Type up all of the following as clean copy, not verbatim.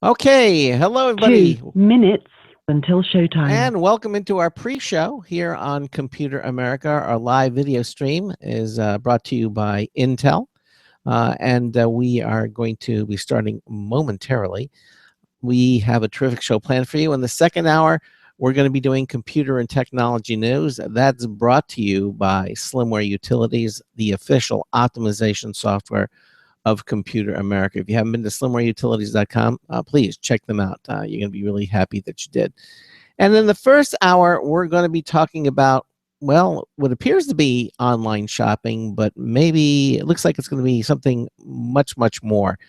Okay, hello everybody, 2 minutes until showtime. and welcome into our pre-show here on Computer America. Our live video stream is brought to you by Intel, and we are going to be starting momentarily. We have a terrific show planned for you. In the second hour, we're going to be doing computer and technology news. That's brought to you by Slimware Utilities, the official optimization software of Computer America. If you haven't been to slimwareutilities.com, please check them out. You're going to be really happy that you did. And in the first hour, we're going to be talking about, well, what appears to be online shopping, but maybe it looks like it's going to be something much, much more.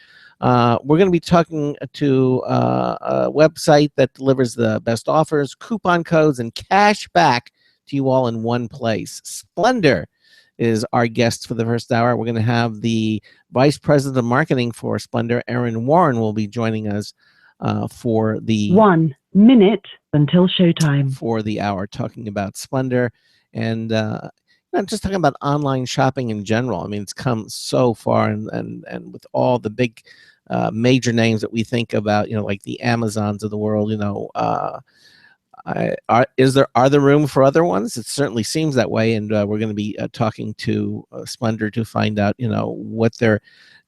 We're going to be talking to a website that delivers the best offers, coupon codes, and cash back to you all in one place. Splender is our guest for the first hour. We're going to have the Vice President of Marketing for Splender, Erin Warren, will be joining us for the 1 minute until showtime. For the hour, talking about Splender and just talking about online shopping in general. I mean, it's come so far, and with all the big major names that we think about, like the Amazons of the world, are there room for other ones? It certainly seems that way, and we're going to be talking to Splender to find out, what their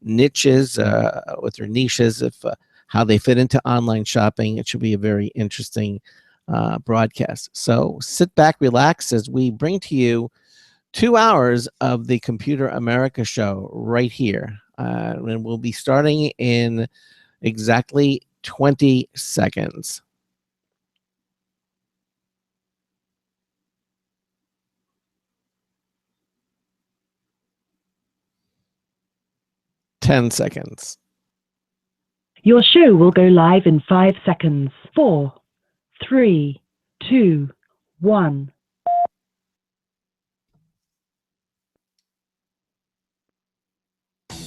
niche is, what their niche is, if how they fit into online shopping. It should be a very interesting broadcast. So sit back, relax as we bring to you 2 hours of the Computer America show right here, and we'll be starting in exactly 20 seconds. 10 seconds. Your show will go live in 5 seconds. 4, 3, 2, 1.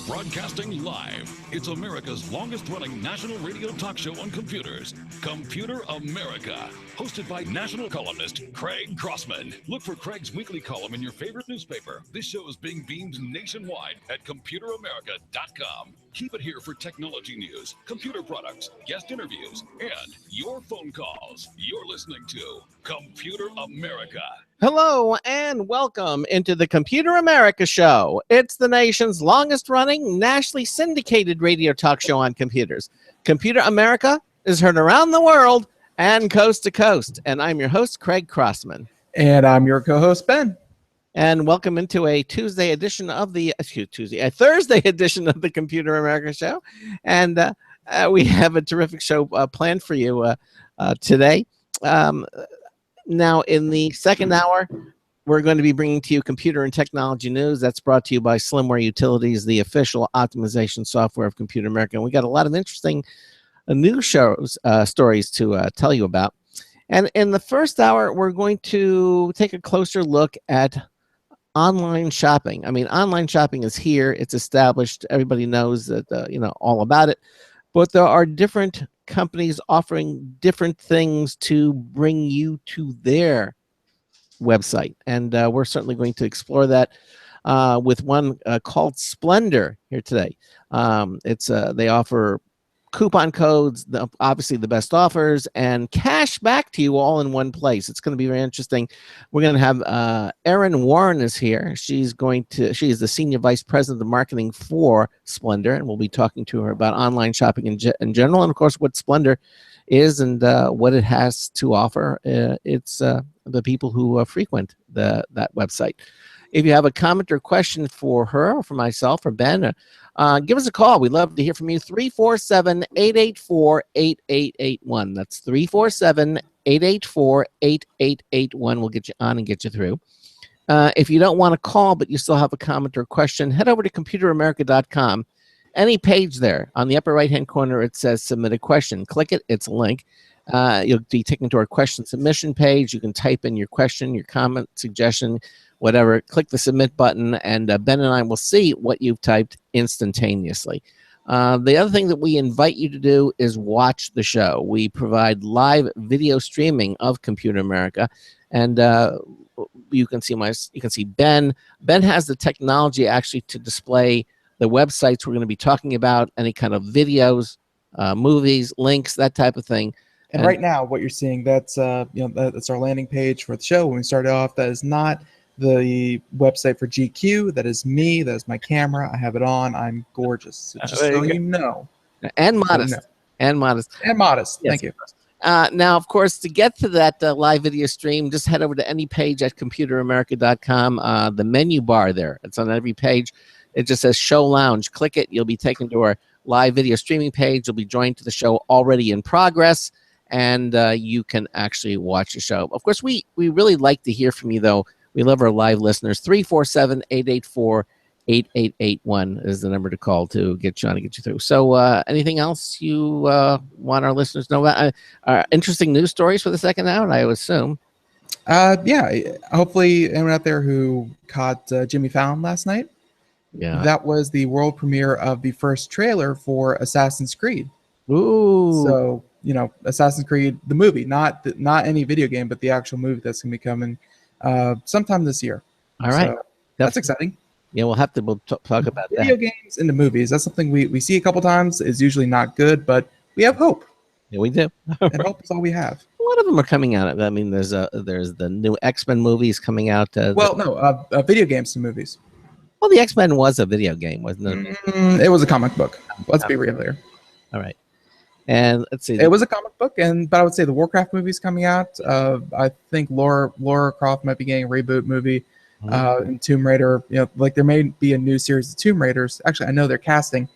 Broadcasting live, it's America's longest-running national radio talk show on computers, Computer America, hosted by national columnist Craig Crossman. Look for Craig's weekly column in your favorite newspaper. This show is being beamed nationwide at ComputerAmerica.com. Keep it here for technology news, computer products, guest interviews, and your phone calls. You're listening to Computer America. Hello and welcome into the Computer America show. It's the nation's longest running, nationally syndicated radio talk show on computers. Computer America is heard around the world and coast to coast. And I'm your host, Craig Crossman. And I'm your co-host, Ben. And welcome into a Thursday edition of the Computer America show. And we have a terrific show planned for you today. Now, in the second hour, we're going to be bringing to you computer and technology news. That's brought to you by Slimware Utilities, the official optimization software of Computer America. And we got a lot of interesting news stories to tell you about. And in the first hour, we're going to take a closer look at online shopping. I mean, online shopping is here. It's established. Everybody knows that, all about it. But there are different companies offering different things to bring you to their website. And we're certainly going to explore that with one called Splender here today. They offer coupon codes, obviously the best offers, and cash back to you all in one place. It's going to be very interesting. We're going to have Erin Warren is here. She is the Senior Vice President of Marketing for Splender, and we'll be talking to her about online shopping in general, and of course what Splender is and what it has to offer. It's the people who frequent that website. If you have a comment or question for her or for myself or Ben, give us a call. We'd love to hear from you. 347-884-8881. That's 347-884-8881. We'll get you on and get you through. If you don't want to call, but you still have a comment or question, head over to ComputerAmerica.com. Any page there, on the upper right-hand corner, it says Submit a Question. Click it. It's a link. You'll be taken to our question submission page. You can type in your question, your comment, suggestion, whatever. Click the submit button, and Ben and I will see what you've typed instantaneously. The other thing that we invite you to do is watch the show. We provide live video streaming of Computer America, and you can see Ben. Ben has the technology actually to display the websites we're going to be talking about, any kind of videos, movies, links, that type of thing. And right now, what you're seeing, that's that's our landing page for the show. When we started off, that is not the website for GQ. That is me. That is my camera. I have it on. I'm gorgeous. So just so you know. And modest. And modest. And modest. Yes. Thank you. Now, of course, to get to that live video stream, just head over to any page at computeramerica.com. The menu bar there, it's on every page. It just says Show Lounge. Click it. You'll be taken to our live video streaming page. You'll be joined to the show already in progress, and you can actually watch the show. Of course, we really like to hear from you, though. We love our live listeners. 347-884-8881 is the number to call to get you on and get you through. So anything else you want our listeners to know about? Interesting news stories for the second hour, I would assume. Yeah. Hopefully anyone out there who caught Jimmy Fallon last night, that was the world premiere of the first trailer for Assassin's Creed. Ooh. So, Assassin's Creed, the movie, not any video game, but the actual movie that's going to be coming sometime this year. All right. So that's exciting. Yeah, we'll talk about video games into movies. That's something we see a couple times. Is usually not good, but we have hope. Yeah, we do. And hope is all we have. A lot of them are coming out. I mean, there's the new X-Men movies coming out. Video games to movies. Well, the X-Men was a video game, wasn't it? It was a comic book. Let's be real here. All right. And let's see. It was a comic book, but I would say the Warcraft movie's coming out. I think Lara Croft might be getting a reboot movie. And Tomb Raider, there may be a new series of Tomb Raiders. Actually, I know they're casting.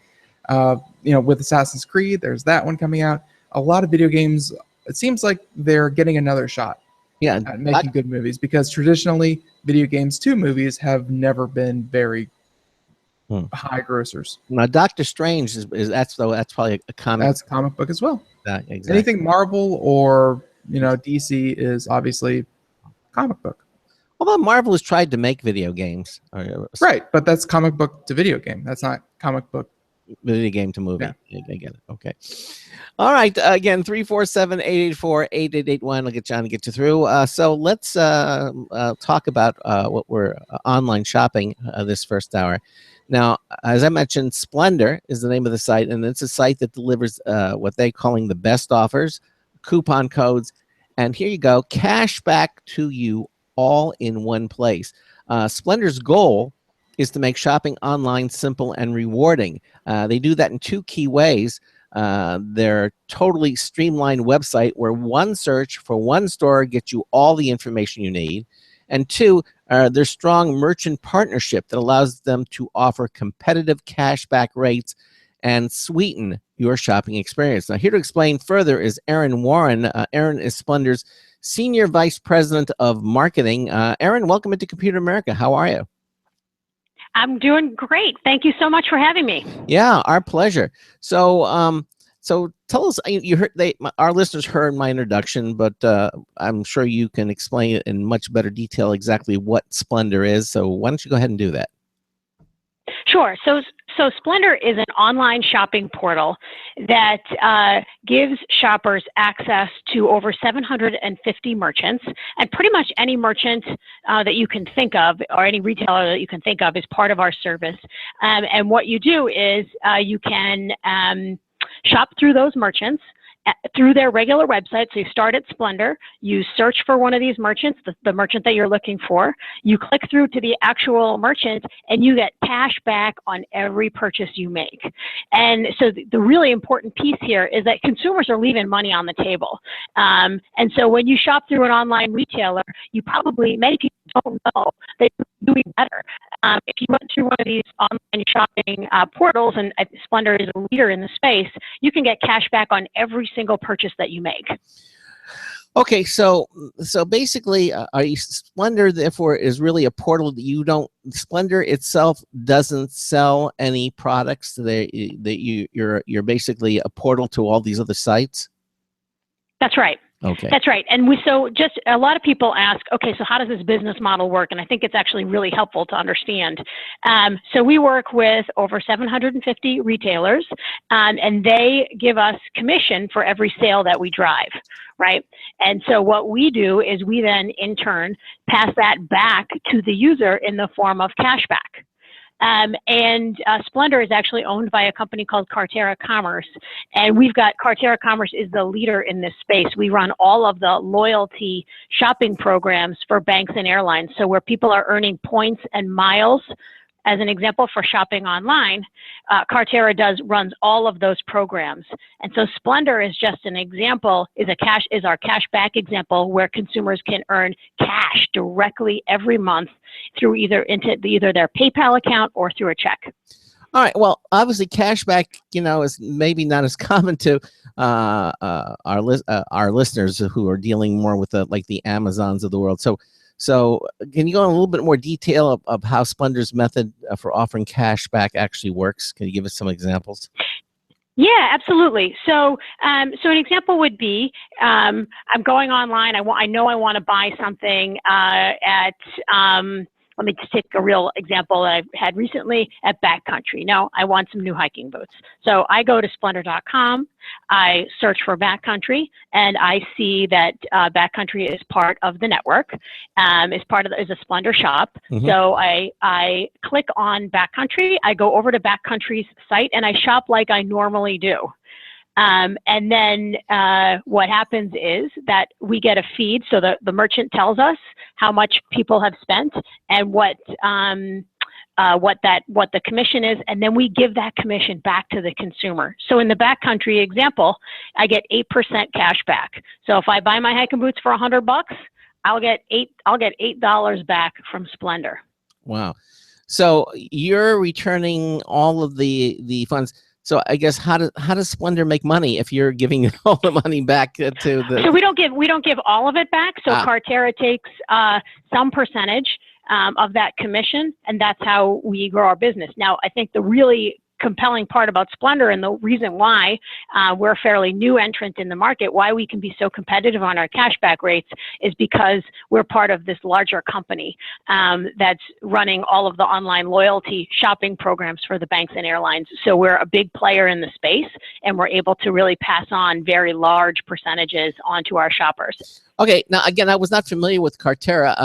With Assassin's Creed, there's that one coming out. A lot of video games. It seems like they're getting another shot. Yeah, at making good movies, because traditionally video games to movies have never been very high grossers. Now, Doctor Strange that's probably a comic. That's a comic book as well. Exactly. Anything Marvel or DC is obviously comic book. Although Marvel has tried to make video games, right? But that's comic book to video game. That's not comic book. Video game to movie. Yeah. I get it. Okay. All right. Again, 347-884-8881. I'll get John to get you through. So let's talk about what we're online shopping this first hour. Now, as I mentioned, Splender is the name of the site, and it's a site that delivers what they're calling the best offers, coupon codes, and here you go, cash back to you all in one place. Splender's goal is to make shopping online simple and rewarding. They do that in two key ways. Their totally streamlined website where one search for one store gets you all the information you need. And two, their strong merchant partnership that allows them to offer competitive cashback rates and sweeten your shopping experience. Now, here to explain further is Erin Warren. Erin is Splender's Senior Vice President of Marketing. Erin, welcome into Computer America. How are you? I'm doing great. Thank you so much for having me. Yeah, our pleasure. So, so tell us. You heard our listeners heard my introduction, but I'm sure you can explain it in much better detail exactly what Splender is. So, why don't you go ahead and do that? Sure. So Splender is an online shopping portal that gives shoppers access to over 750 merchants, and pretty much any merchant that you can think of, or any retailer that you can think of, is part of our service. And what you do is you can shop through those merchants through their regular website. So you start at Splender, you search for one of these merchants, the merchant that you're looking for, you click through to the actual merchant, and you get cash back on every purchase you make. And so the really important piece here is that consumers are leaving money on the table. And so when you shop through an online retailer, many people don't know that you're doing better. If you went through one of these online shopping portals, and Splender is a leader in the space, you can get cash back on every single purchase that you make. Okay, so basically, Splender therefore is really a portal that Splender itself doesn't sell any products that you're basically a portal to all these other sites. That's right. Okay. That's right. And just a lot of people ask, okay, so how does this business model work? And I think it's actually really helpful to understand. So we work with over 750 retailers, and they give us commission for every sale that we drive, right? And so what we do is we then, in turn, pass that back to the user in the form of cashback. And Splender is actually owned by a company called Cartera Commerce. And we've got Cartera Commerce is the leader in this space. We run all of the loyalty shopping programs for banks and airlines. So where people are earning points and miles, as an example, for shopping online, Cartera runs all of those programs. And so Splender is just an example, is our cashback example where consumers can earn cash directly every month through either their PayPal account or through a check. All right. Well, obviously, cashback, is maybe not as common to our listeners who are dealing more with the Amazons of the world. So can you go in a little bit more detail of how Splender's method for offering cash back actually works? Can you give us some examples? Yeah, absolutely. So, an example would be, I'm going online. I know I want to buy something at. Let me just take a real example that I've had recently at Backcountry. Now, I want some new hiking boots. So I go to Splender.com, I search for Backcountry, and I see that Backcountry is part of the network, is a Splender shop. Mm-hmm. So I click on Backcountry, I go over to Backcountry's site, and I shop like I normally do. And then what happens is that we get a feed, so the merchant tells us how much people have spent and what the commission is, and then we give that commission back to the consumer. So in the Backcountry example, I get 8% cash back. So if I buy my hiking boots for $100, I'll get $8 back from Splender. Wow. So you're returning all of the funds. So I guess how does Splender make money if you're giving all the money back to the? So we don't give all of it back. So Cartera takes some percentage of that commission, and that's how we grow our business. Now, I think the really compelling part about Splender and the reason why we're a fairly new entrant in the market, why we can be so competitive on our cashback rates, is because we're part of this larger company that's running all of the online loyalty shopping programs for the banks and airlines. So we're a big player in the space, and we're able to really pass on very large percentages onto our shoppers. Okay, now again, I was not familiar with Cartera.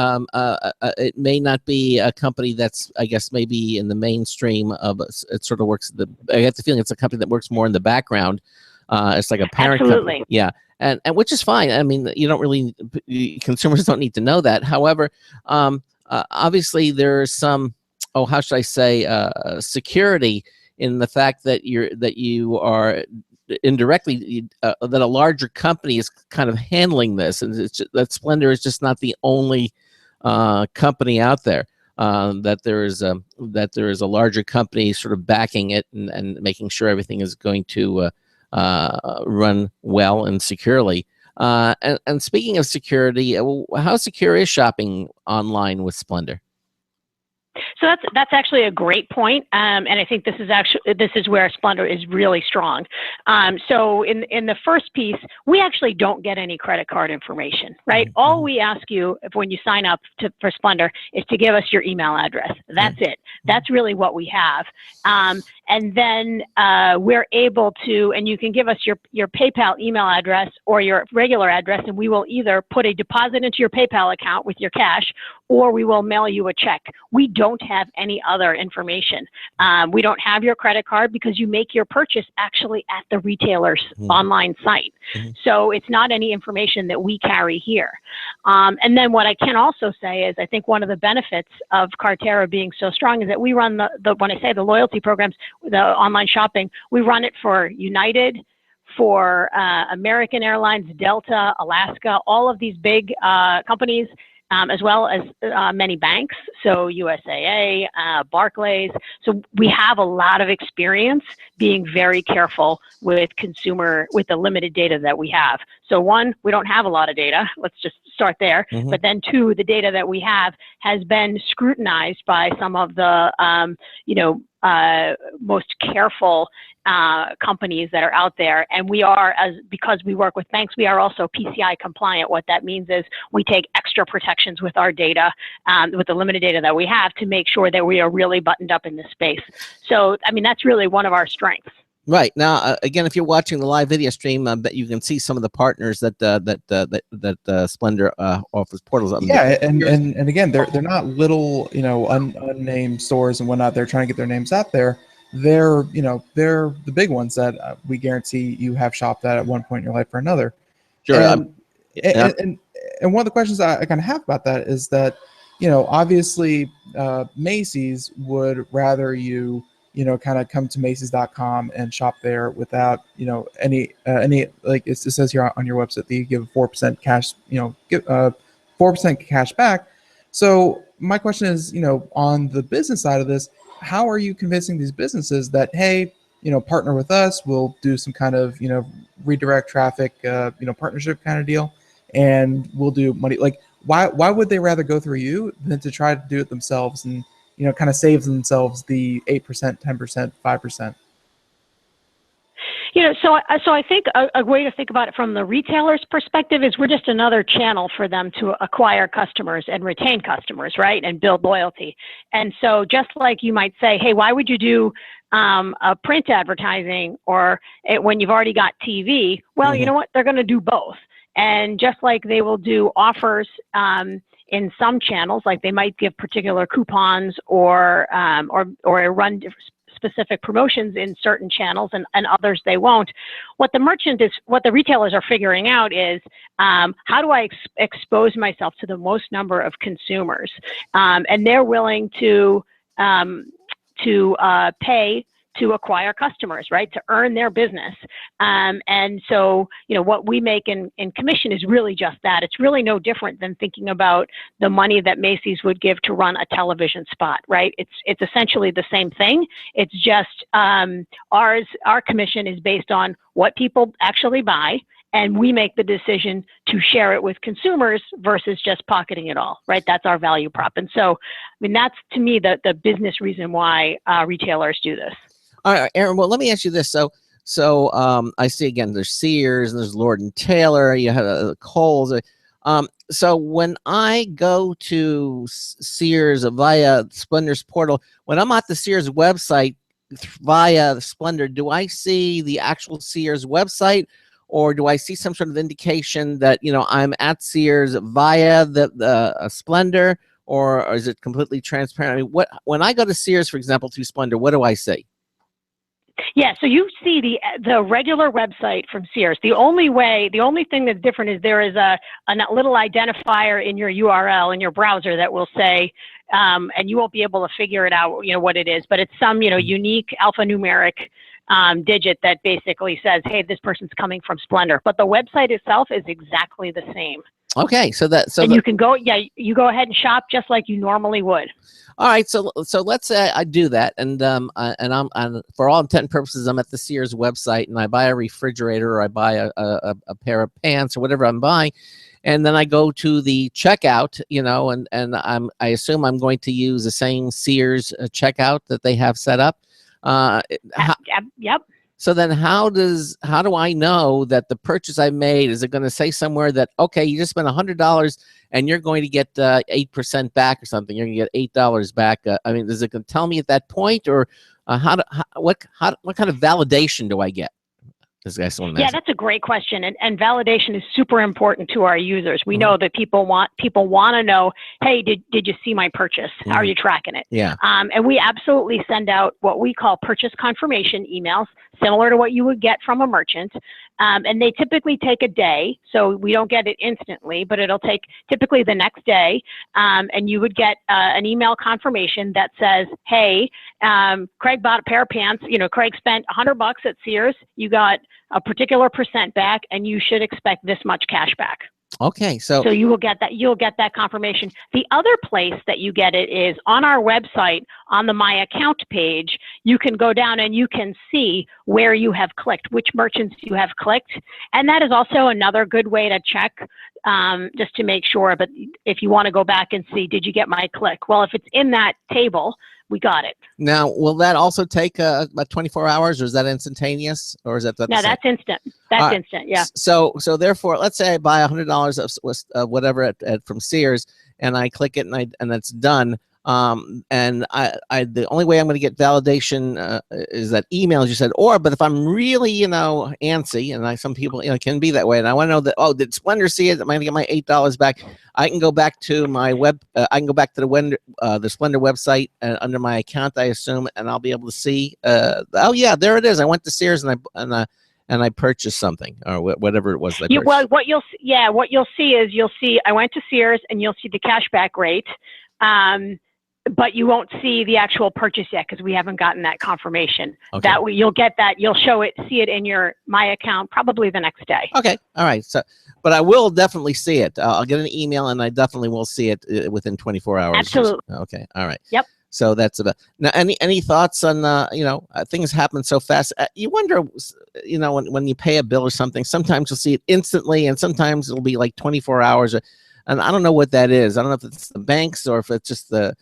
It may not be a company that's, I guess, maybe in the mainstream of it. Sort of works. I get the feeling it's a company that works more in the background. It's like a parent Absolutely. company. Yeah, and which is fine. I mean, consumers don't need to know that. However, obviously there's some, how should I say, security in the fact that you are indirectly that a larger company is kind of handling this, and that Splender is just not the only company out there. That there is a larger company sort of backing it and making sure everything is going to run well and securely. And speaking of security, how secure is shopping online with Splender? So that's actually a great point, and I think this is where Splender is really strong. So in the first piece, we actually don't get any credit card information, right? Mm-hmm. All we ask you when you sign up for Splender is to give us your email address. That's it. That's really what we have. And then we're able to, and you can give us your PayPal email address or your regular address, and we will either put a deposit into your PayPal account with your cash, or we will mail you a check. We don't have any other information. We don't have your credit card because you make your purchase actually at the retailer's online site. Mm-hmm. So it's not any information that we carry here. And then what I can also say is I think one of the benefits of Cartera being so strong is that we run when I say the loyalty programs, the online shopping, we run it for United, for American Airlines, Delta, Alaska, all of these big companies, as well as many banks, so USAA, Barclays. So we have a lot of experience being very careful with the limited data that we have. So one, we don't have a lot of data. Let's just start there. Mm-hmm. But then two, the data that we have has been scrutinized by some of the most careful companies that are out there. And because we work with banks, we are also PCI compliant. What that means is we take extra protections with our data, with the limited data that we have, to make sure that we are really buttoned up in this space. So, I mean, that's really one of our strengths. Right now, again, if you're watching the live video stream, that you can see some of the partners that Splender offers portals on. Yeah, and again, they're not little, unnamed stores and whatnot. They're trying to get their names out there. They're the big ones that we guarantee you have shopped at one point in your life or another. Sure. And Yeah. and one of the questions I kind of have about that is that, obviously Macy's would rather you, kind of come to Macy's.com and shop there without, any like it says here on your website that you give 4% cash, give 4% cash back. So my question is, on the business side of this, how are you convincing these businesses that, hey, partner with us, we'll do some kind of, redirect traffic, partnership kind of deal, and we'll do money. Like, why would they rather go through you than to try to do it themselves and, kind of save themselves the 8%, 10%, 5%? So I think a way to think about it from the retailer's perspective is we're just another channel for them to acquire customers and retain customers, right, and build loyalty. And so just like you might say, hey, why would you do a print advertising when you've already got TV? Well, you know what? They're going to do both. And just like they will do offers in some channels, like they might give particular coupons or run specific promotions in certain channels, and others they won't. What the retailers are figuring out is how do I expose myself to the most number of consumers, and they're willing to pay to acquire customers, right, to earn their business. And so, what we make in commission is really just that. It's really no different than thinking about the money that Macy's would give to run a television spot, right? It's essentially the same thing. It's just our commission is based on what people actually buy, and we make the decision to share it with consumers versus just pocketing it all, right? That's our value prop. And so, that's, to me, the business reason why retailers do this. All right, Aaron, well, let me ask you this. So I see, again, there's Sears, and there's Lord & Taylor, you have Kohl's. So when I go to Sears via Splender's portal, when I'm at the Sears website via Splender, do I see the actual Sears website, or do I see some sort of indication that, I'm at Sears via the Splender, or is it completely transparent? When I go to Sears, for example, to Splender, what do I see? Yeah, so you see the regular website from Sears. The only thing that's different is there is a little identifier in your URL in your browser that will say, and you won't be able to figure it out, what it is, but it's some, unique alphanumeric digit that basically says, hey, this person's coming from Splender. But the website itself is exactly the same. Okay, you can go, you go ahead and shop just like you normally would. All right, so let's say I do that, and I'm for all intent and purposes, I'm at the Sears website, and I buy a refrigerator, or I buy a pair of pants, or whatever I'm buying, and then I go to the checkout, and I assume I'm going to use the same Sears checkout that they have set up. Yep. So then how do I know that the purchase I made, is it going to say somewhere that, okay, you just spent $100 and you're going to get 8% back or something? You're going to get $8 back. Is it going to tell me at that point, or what kind of validation do I get? Yeah, that's a great question, and validation is super important to our users. We know that people want to know, hey, did you see my purchase? How are you tracking it? Yeah. And we absolutely send out what we call purchase confirmation emails, similar to what you would get from a merchant. And they typically take a day, so we don't get it instantly, but it'll take typically the next day. And you would get an email confirmation that says, hey, Craig bought a pair of pants. Craig spent $100 at Sears. You got a particular percent back, and you should expect this much cash back. Okay, so you will get that. You'll get that confirmation. The other place that you get it is on our website, on the My Account page. You can go down and you can see where you have clicked, which merchants you have clicked, and that is also another good way to check, just to make sure. But if you want to go back and see, did you get my click? Well, if it's in that table, we got it. Now, will that also take about 24 hours, or is that instantaneous, or is that? No, that's instant. That's instant. Yeah. So therefore, let's say I buy $100 of whatever from Sears, and I click it, and that's done. And the only way I'm going to get validation is that email, as you said, but if I'm really, antsy, and some people, can be that way, and I want to know that, oh, did Splender see it? Am I going to get my $8 back? I can go back to my I can go back to the Splender website under my account, I assume, and I'll be able to see, oh yeah, there it is. I went to Sears and I purchased something, or whatever it was. Well, what you'll see is I went to Sears, and you'll see the cashback rate. But you won't see the actual purchase yet because we haven't gotten that confirmation. Okay. That way you'll get that. You'll see it in your My Account probably the next day. Okay. All right. So, but I will definitely see it. I'll get an email, and I definitely will see it within 24 hours. Absolutely. Okay. All right. Yep. So that's about now. Any thoughts on things happen so fast? You wonder, when you pay a bill or something, sometimes you'll see it instantly, and sometimes it'll be like 24 hours. And I don't know what that is. I don't know if it's the banks or if it's just the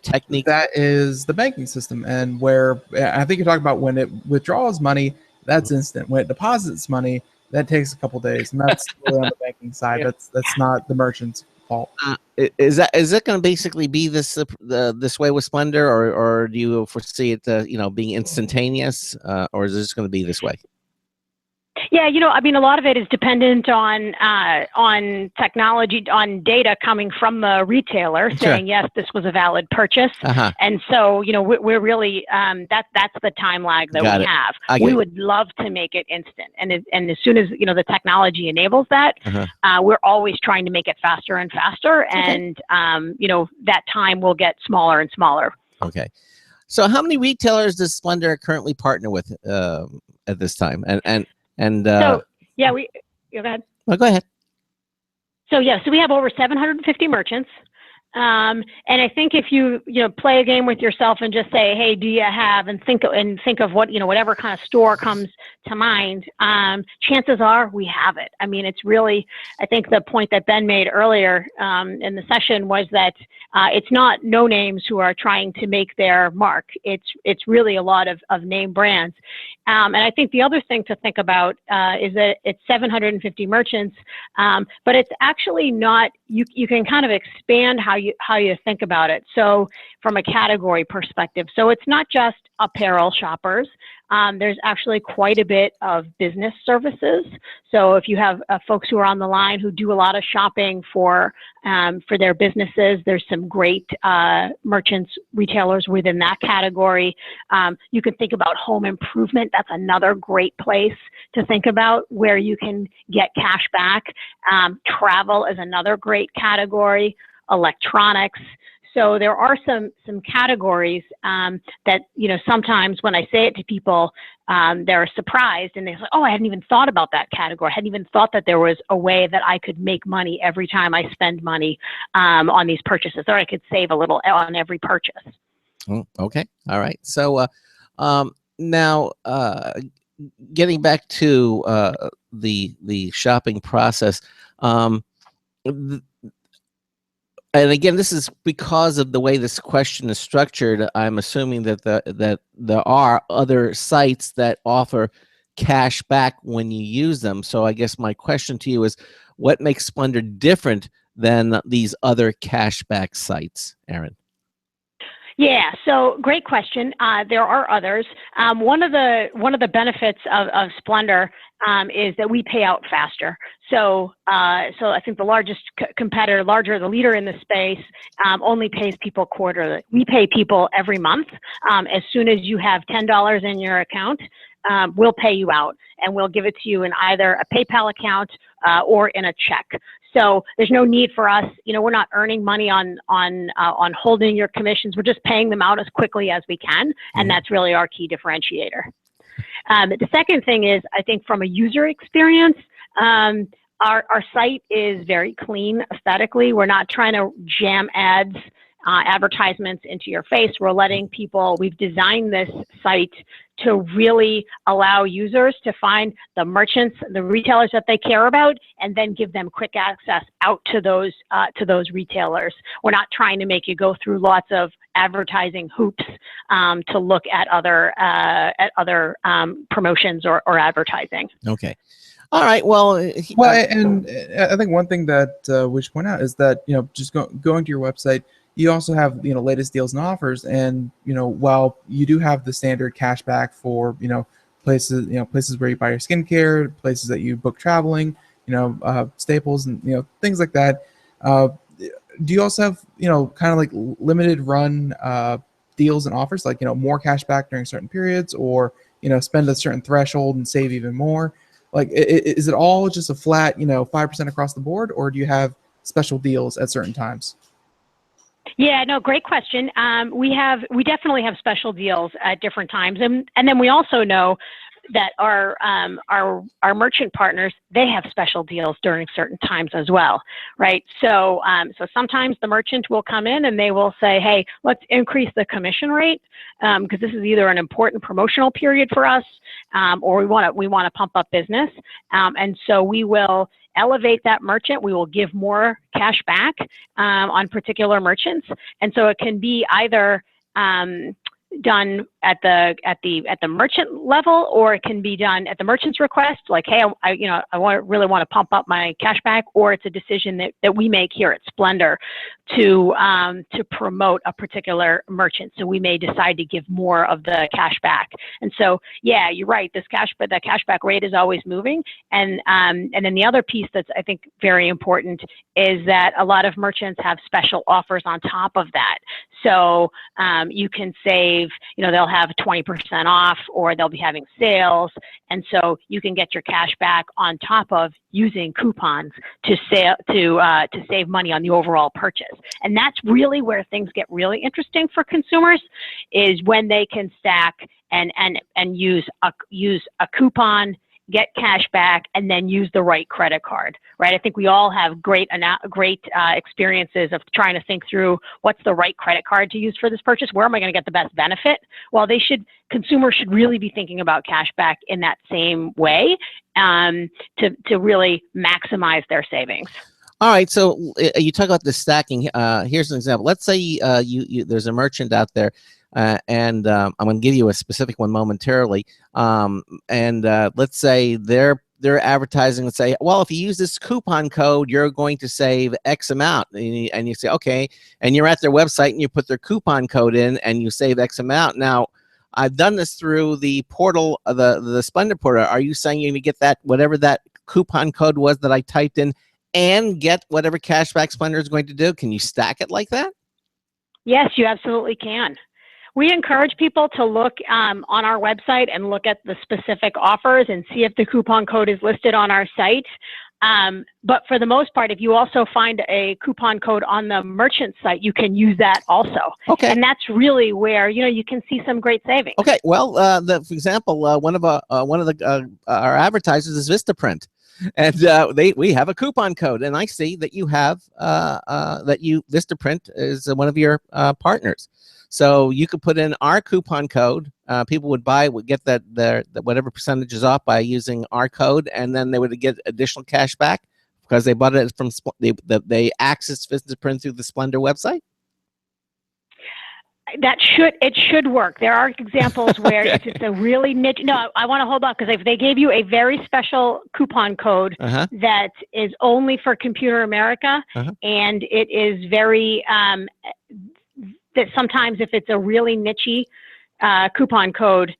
technique. That is the banking system, and where I think you're talking about when it withdraws money, that's instant. When it deposits money, that takes a couple days, and that's really on the banking side. Yeah. That's not the merchant's fault. Is it going to basically be this way with Splender, or do you foresee it being instantaneous, or is it just going to be this way? Yeah, a lot of it is dependent on technology, on data coming from the retailer saying, yes, this was a valid purchase. Uh-huh. And so, we're really, that's the time lag that we have. We would love to make it instant. And as soon as, the technology enables that, we're always trying to make it faster and faster. And, that time will get smaller and smaller. Okay. So how many retailers does Splender currently partner with at this time? Go ahead. Well, go ahead. So we have over 750 merchants. And I think if you play a game with yourself and just say, hey, do you have, and think of what, whatever kind of store comes to mind, chances are we have it. I mean, it's really, I think the point that Ben made earlier in the session was that it's not no names who are trying to make their mark. It's really a lot of name brands. And I think the other thing to think about is that it's 750 merchants, but it's actually not, you can kind of expand how you think about it. So from a category perspective, so it's not just apparel shoppers. There's actually quite a bit of business services. So if you have folks who are on the line who do a lot of shopping for their businesses, there's some great merchants, retailers within that category. You can think about home improvement. That's another great place to think about where you can get cash back. Travel is another great category. Electronics. So there are some categories that, sometimes when I say it to people, they're surprised and they're like, oh, I hadn't even thought about that category. I hadn't even thought that there was a way that I could make money every time I spend money on these purchases, or I could save a little on every purchase. Okay. All right. So now getting back to the shopping process, and again, this is because of the way this question is structured. I'm assuming that that there are other sites that offer cash back when you use them. So I guess my question to you is, what makes Splender different than these other cashback sites, Aaron? Yeah, so great question. There are others. One of the benefits of Splender is that we pay out faster. So I think the largest competitor, the leader in the space, only pays people quarterly. We pay people every month. As soon as you have $10 in your account, we'll pay you out, and we'll give it to you in either a PayPal account or in a check. So there's no need for us, we're not earning money on holding your commissions. We're just paying them out as quickly as we can, and that's really our key differentiator. The second thing is, I think from a user experience, our site is very clean aesthetically. We're not trying to jam advertisements into your face. We're letting people, we've designed this site to really allow users to find the merchants, the retailers that they care about, and then give them quick access out to those retailers. We're not trying to make you go through lots of advertising hoops to look at other promotions or advertising. Okay. All right. Well, and I think one thing that we should point out is that just going to your website, you also have, latest deals and offers. And, while you do have the standard cash back for, places where you buy your skincare, places that you book traveling, staples and, things like that. Do you also have, kind of like limited run deals and offers, like, more cash back during certain periods, or, spend a certain threshold and save even more? Like, is it all just a flat, 5% across the board, or do you have special deals at certain times? Yeah, no, great question. We definitely have special deals at different times, and then we also know that our merchant partners, they have special deals during certain times as well, right? So sometimes the merchant will come in and they will say, hey, let's increase the commission rate because this is either an important promotional period for us or we want to pump up business, and so we will elevate that merchant. We will give more cash back on particular merchants, and so it can be either done at the merchant level, or it can be done at the merchant's request, like, hey, I really want to pump up my cash back, or it's a decision that we make here at Splender to promote a particular merchant. So we may decide to give more of the cash back. And so, yeah, you're right. The cashback rate is always moving. And then the other piece that's, I think, very important is that a lot of merchants have special offers on top of that. So you can save, they'll have 20% off, or they'll be having sales. And so you can get your cash back on top of using coupons to save money on the overall purchase. And that's really where things get really interesting for consumers, is when they can stack and use a coupon, get cash back, and then use the right credit card, right? I think we all have great experiences of trying to think through what's the right credit card to use for this purchase. Where am I going to get the best benefit? Well, consumers should really be thinking about cash back in that same way to really maximize their savings. All right, so you talk about the stacking. Here's an example. Let's say there's a merchant out there, and I'm going to give you a specific one momentarily. And let's say they're advertising and say, well, if you use this coupon code, you're going to save X amount. And you say, okay, and you're at their website and you put their coupon code in and you save X amount. Now, I've done this through the portal, the Splender portal. Are you saying you get that, whatever that coupon code was that I typed in, and get whatever cashback Splender is going to do? Can you stack it like that? Yes, you absolutely can. We encourage people to look on our website and look at the specific offers and see if the coupon code is listed on our site. But for the most part, if you also find a coupon code on the merchant site, you can use that also. Okay. And that's really where you can see some great savings. Okay. Well, for example, one of our advertisers is Vistaprint. And we have a coupon code, and I see that you have Vistaprint is one of your partners. So you could put in our coupon code. People would get that whatever percentage is off by using our code, and then they would get additional cash back because they bought it from they accessed Vistaprint through the Splender website. It should work. There are examples where if it's a really niche. No, I want to hold on, because if they gave you a very special coupon code that is only for Computer America, and it is very that sometimes if it's a really niche coupon code,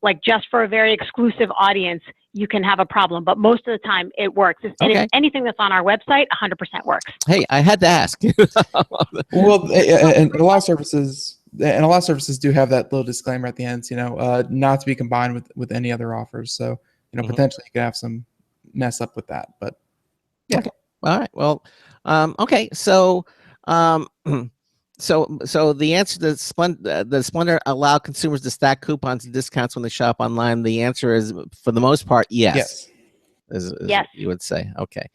like just for a very exclusive audience, you can have a problem. But most of the time, it works. And anything that's on our website, 100% works. Hey, I had to ask. Well, and a lot of services. And a lot of services do have that little disclaimer at the end, not to be combined with any other offers. So, potentially you could have some mess up with that. But yeah. Okay. All right. Well, okay. So, so the answer to the Splender allow consumers to stack coupons and discounts when they shop online. The answer is, for the most part, yes. Yes. Yes. You would say. Okay.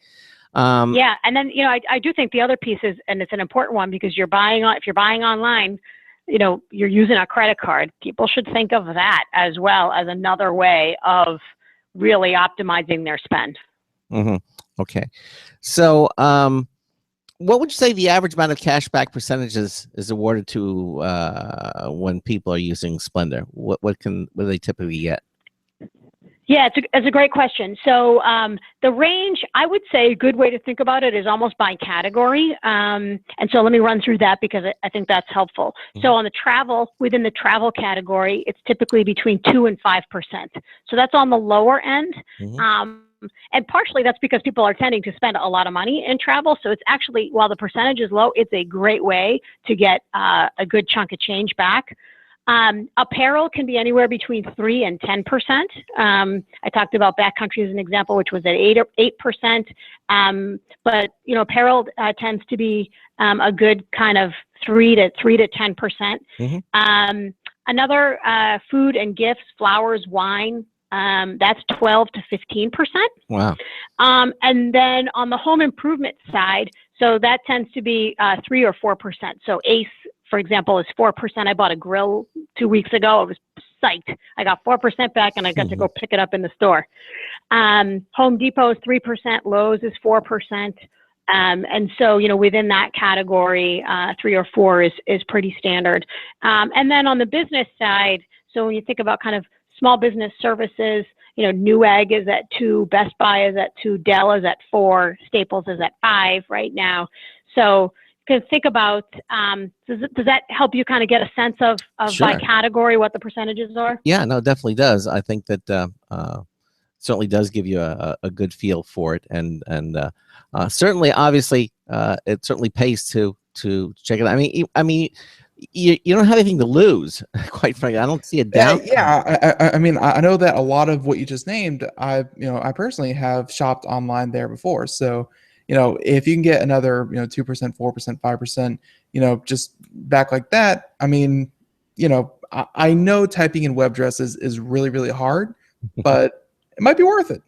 Yeah, and then I do think the other piece is, and it's an important one, because if you're buying online, you're using a credit card. People should think of that as well as another way of really optimizing their spend. Okay. So, what would you say the average amount of cashback percentages is awarded to when people are using Splender? What do they typically get? Yeah, it's a great question. So the range, I would say a good way to think about it is almost by category. And so let me run through that because I think that's helpful. So on the travel, within the travel category, it's typically between 2 and 5%. So that's on the lower end. And partially that's because people are tending to spend a lot of money in travel. So it's actually, while the percentage is low, it's a great way to get a good chunk of change back. Apparel can be anywhere between 3 and 10%. I talked about backcountry as an example, which was at 8%. But apparel tends to be a good kind of 3 to 10%. Another food and gifts, flowers, wine. That's 12 to 15%. Wow. And then on the home improvement side, so that tends to be 3 or 4%. So Ace, for example, is 4%. I bought a grill 2 weeks ago. I was psyched. I got 4% back, and I got to go pick it up in the store. Home Depot is 3%. Lowe's is 4%. And so, within that category, 3 or 4 is pretty standard. And then on the business side, so when you think about kind of small business services, Newegg is at 2, Best Buy is at 2, Dell is at 4, Staples is at 5 right now. So you can think about, does that help you kind of get a sense of Sure. by category what the percentages are? Yeah, no, it definitely does. I think that certainly does give you a good feel for it, and certainly, obviously, it certainly pays to check it out. I mean, you don't have anything to lose, quite frankly. I don't see a down. I mean, I know that a lot of what you just named, I personally have shopped online there before. So, if you can get another, 2%, 4%, 5%, just back like that, I mean, I know typing in web addresses is really, really hard, but it might be worth it.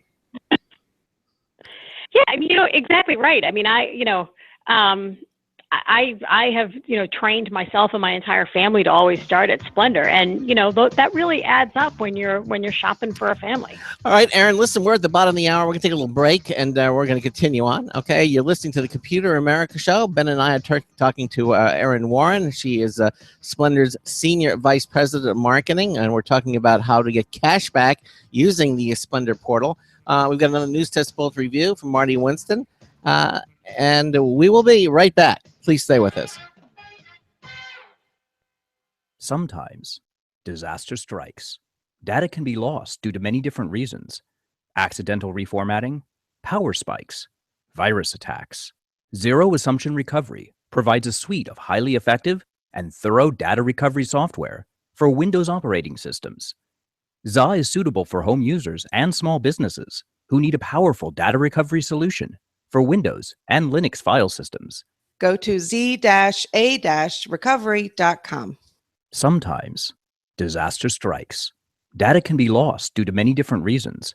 Yeah, I mean, exactly right. I mean, I have, trained myself and my entire family to always start at Splender, and that really adds up when you're shopping for a family. All right, Aaron, listen, we're at the bottom of the hour. We're gonna take a little break, and we're gonna continue on. Okay, you're listening to the Computer America Show. Ben and I are talking to Erin Warren. She is Splender's Senior Vice President of Marketing, and we're talking about how to get cash back using the Splender portal. We've got another news test bullet review from Marty Winston, and we will be right back. Please stay with us. Sometimes disaster strikes. Data can be lost due to many different reasons: accidental reformatting, power spikes, virus attacks. Zero Assumption Recovery provides a suite of highly effective and thorough data recovery software for Windows operating systems. ZA is suitable for home users and small businesses who need a powerful data recovery solution for Windows and Linux file systems. Go to z-a-recovery.com. Sometimes disaster strikes. Data can be lost due to many different reasons: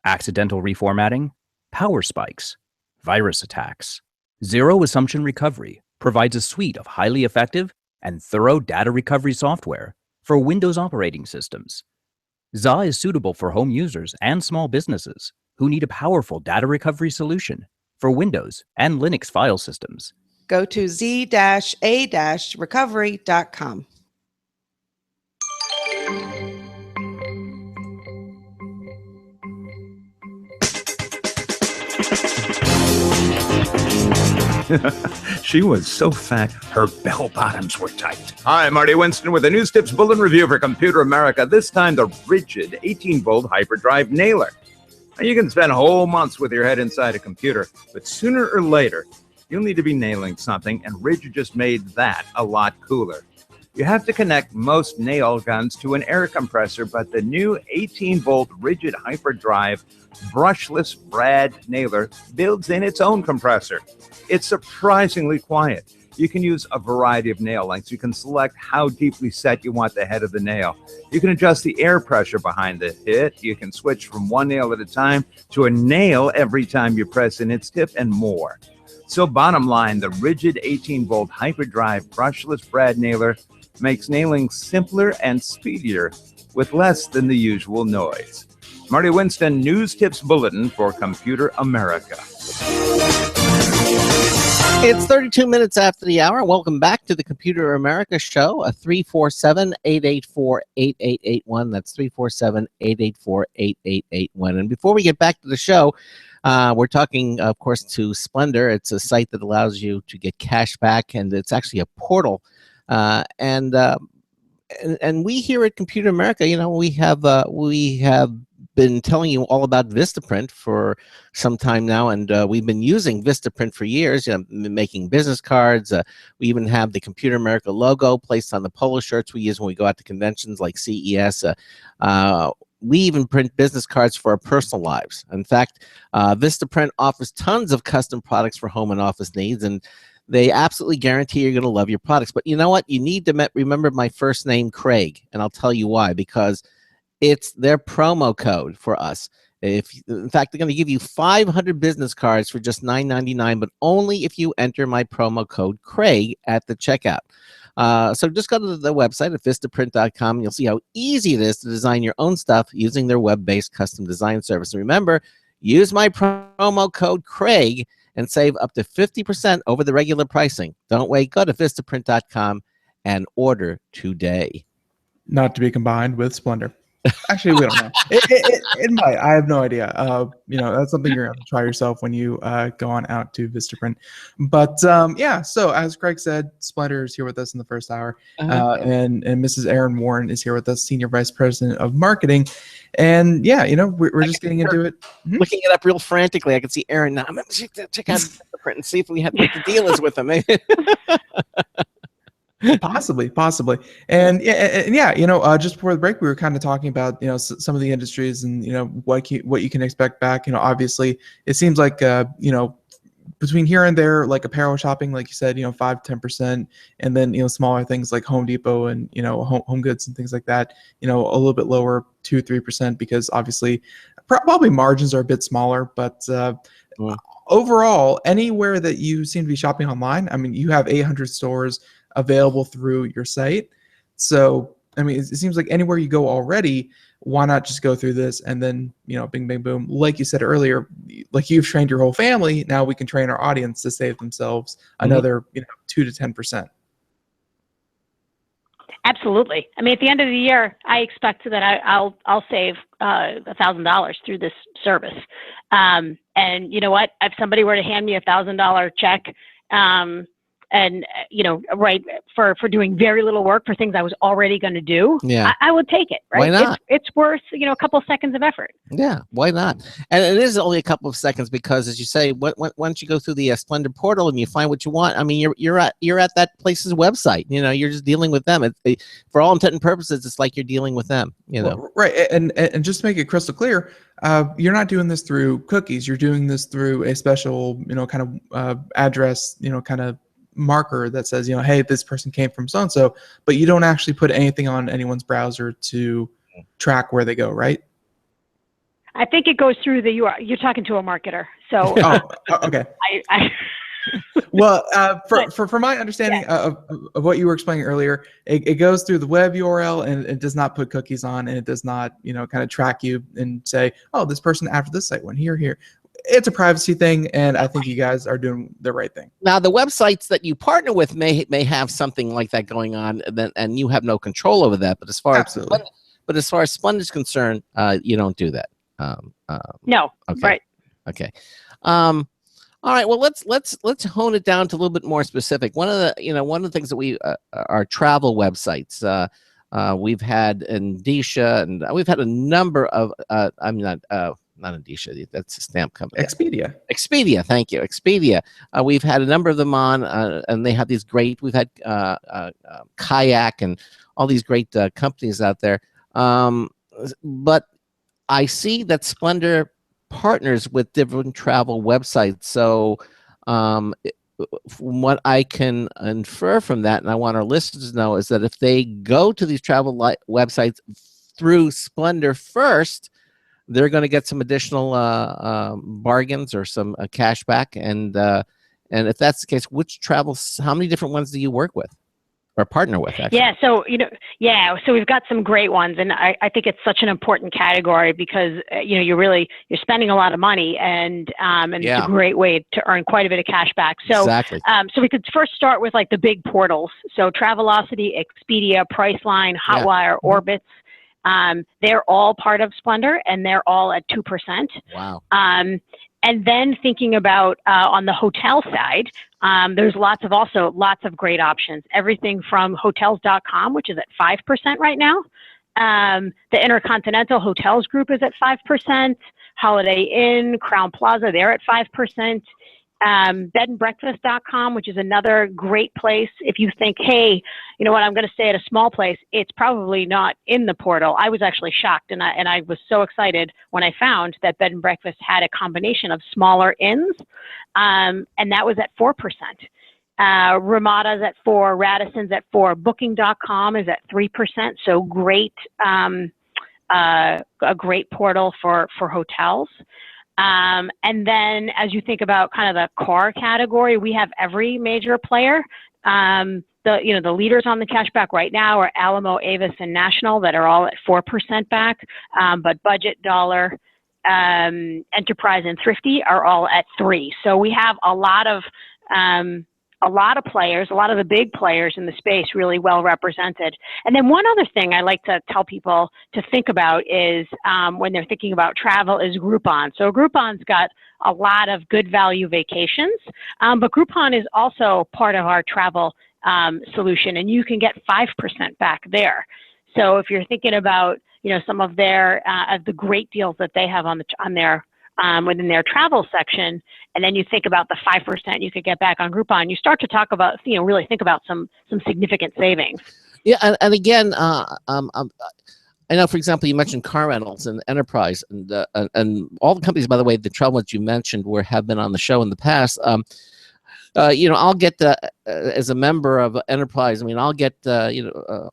accidental reformatting, power spikes, virus attacks. Zero Assumption Recovery provides a suite of highly effective and thorough data recovery software for Windows operating systems. ZA is suitable for home users and small businesses who need a powerful data recovery solution for Windows and Linux file systems. Go to z-a-recovery.com. She was so fat, her bell bottoms were tight. Hi, Marty Winston with a News Tips Bulletin Review for Computer America. This time, the rigid 18-volt hyperdrive nailer. Now, you can spend whole months with your head inside a computer, but sooner or later, you'll need to be nailing something, and Ridge just made that a lot cooler. You have to connect most nail guns to an air compressor, but the new 18-volt rigid hyperdrive brushless brad nailer builds in its own compressor. It's surprisingly quiet. You can use a variety of nail lengths. You can select how deeply set you want the head of the nail. You can adjust the air pressure behind the hit. You can switch from one nail at a time to a nail every time you press in its tip, and more. So bottom line, the rigid 18-volt hyperdrive brushless brad nailer makes nailing simpler and speedier with less than the usual noise. Marty Winston, News Tips Bulletin for Computer America. It's 32 minutes after the hour. Welcome back to the Computer America Show, 347-884-8881. That's 347-884-8881. And before we get back to the show, we're talking, of course, to Splender. It's a site that allows you to get cash back, and it's actually a portal. And we here at Computer America, we have been telling you all about Vistaprint for some time now, and we've been using Vistaprint for years, making business cards. We even have the Computer America logo placed on the polo shirts we use when we go out to conventions like CES. We even print business cards for our personal lives. In fact, Vistaprint offers tons of custom products for home and office needs, and they absolutely guarantee you're going to love your products. But you know what? You need to remember my first name, Craig, and I'll tell you why. Because it's their promo code for us. In fact, they're going to give you 500 business cards for just $9.99, but only if you enter my promo code Craig at the checkout. So just go to the website at vistaprint.com, and you'll see how easy it is to design your own stuff using their web-based custom design service. And remember, use my promo code Craig and save up to 50% over the regular pricing. Don't wait. Go to vistaprint.com and order today. Not to be combined with Splender. Actually, we don't know. It might. I have no idea. That's something you're going to try yourself when you go on out to Vistaprint. But yeah, so as Craig said, Splender is here with us in the first hour, and Mrs. Erin Warren is here with us, Senior Vice President of Marketing. And yeah, we're just getting into it. Looking it up real frantically. I can see Erin now. I'm going to check out Vistaprint and see if we have what the deal is with them. Possibly. And yeah, just before the break, we were kind of talking about, some of the industries and, what you can expect back. Obviously it seems like, between here and there, like apparel shopping, like you said, 5-10%, and then, smaller things like Home Depot and, home goods and things like that, a little bit lower, 2-3%, because obviously probably margins are a bit smaller, but, overall, anywhere that you seem to be shopping online, I mean, you have 800 stores available through your site. So, I mean, it seems like anywhere you go already, why not just go through this and then, bing, bang, boom. Like you said earlier, like you've trained your whole family, now we can train our audience to save themselves another, 2 to 10%. Absolutely. I mean, at the end of the year, I expect that I'll save $1,000 through this service. And you know what? If somebody were to hand me $1,000 check, and right, for doing very little work for things I was already going to do, I would take it. Right? Why not? It's worth a couple seconds of effort. Yeah, why not? And it is only a couple of seconds because, as you say, once you go through the Splender portal and you find what you want, I mean, you're at that place's website. You're just dealing with them. For all intent and purposes, it's like you're dealing with them. Well, right, and just to make it crystal clear, you're not doing this through cookies. You're doing this through a special, kind of address, kind of marker that says, hey, this person came from so-and-so, but you don't actually put anything on anyone's browser to track where they go, right? I think it goes through the URL. You're talking to a marketer. So okay. I Well, for my understanding of what you were explaining earlier, it goes through the web URL and it does not put cookies on, and it does not, kind of track you and say, oh, this person after this site went here. It's a privacy thing, and I think you guys are doing the right thing. Now, the websites that you partner with may have something like that going on, and you have no control over that. But as far as Splender is concerned, you don't do that. No. Okay. Right. Okay. All right. Well, let's hone it down to a little bit more specific. One of the things that we are travel websites. We've had Indicia, and we've had a number of. I'm not Indicia, that's a stamp company. Expedia, thank you. Expedia. We've had a number of them on, and they have these great. We've had Kayak and all these great companies out there. But I see that Splender partners with different travel websites. So from what I can infer from that, and I want our listeners to know, is that if they go to these travel websites through Splender first, they're going to get some additional bargains or some cash back. And if that's the case, how many different ones do you work with? or partner with, actually. Yeah, so so we've got some great ones, and I think it's such an important category because you're spending a lot of money, and it's a great way to earn quite a bit of cash back. So Exactly. so we could first start with like the big portals. So Travelocity, Expedia, Priceline, Hotwire, Orbitz. They're all part of Splender, and they're all at 2%. Wow. And then thinking about on the hotel side, there's lots of great options. Everything from Hotels.com, which is at 5% right now. The Intercontinental Hotels Group is at 5%. Holiday Inn, Crown Plaza, they're at 5%. Bedandbreakfast.com, which is another great place. If you think, hey, you know what, I'm going to stay at a small place, it's probably not in the portal. I was actually shocked, and I was so excited when I found that Bed and Breakfast had a combination of smaller inns, and that was at 4%. Ramada's at 4%, Radisson's at 4%, Booking.com is at 3%. So great, a great portal for hotels. And then as you think about kind of the car category, we have every major player. The leaders on the cashback right now are Alamo, Avis, and National that are all at 4% back. But Budget, Dollar, Enterprise, and Thrifty are all at 3%. So we have a lot of players, a lot of the big players in the space really well represented. And then one other thing I like to tell people to think about is when they're thinking about travel is Groupon. So Groupon's got a lot of good value vacations, but Groupon is also part of our travel solution, and you can get 5% back there. So if you're thinking about some of their the great deals that they have on their within their travel section, and then you think about the 5% you could get back on Groupon, you start to talk about, really think about some significant savings. Yeah, and again, I know, for example, you mentioned car rentals and Enterprise, and all the companies, by the way, the travel ones you mentioned have been on the show in the past. I'll get as a member of Enterprise. I mean, I'll get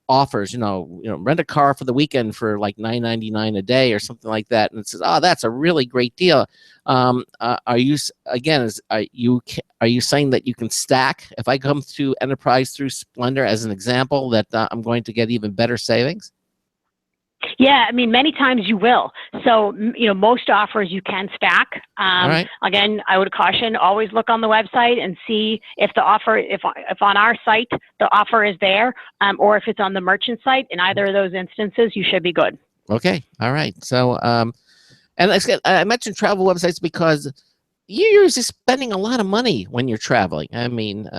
offers. Rent a car for the weekend for like $9.99 a day or something like that, and it says, "Oh, that's a really great deal." Are you saying that you can stack? If I come to Enterprise through Splender as an example, that I'm going to get even better savings? Yeah, I mean, many times you will. So, most offers you can stack. All right. Again, I would caution, always look on the website and see if the offer, if on our site, the offer is there, or if it's on the merchant site. In either of those instances, you should be good. Okay. All right. So, and I mentioned travel websites because you're usually spending a lot of money when you're traveling. I mean,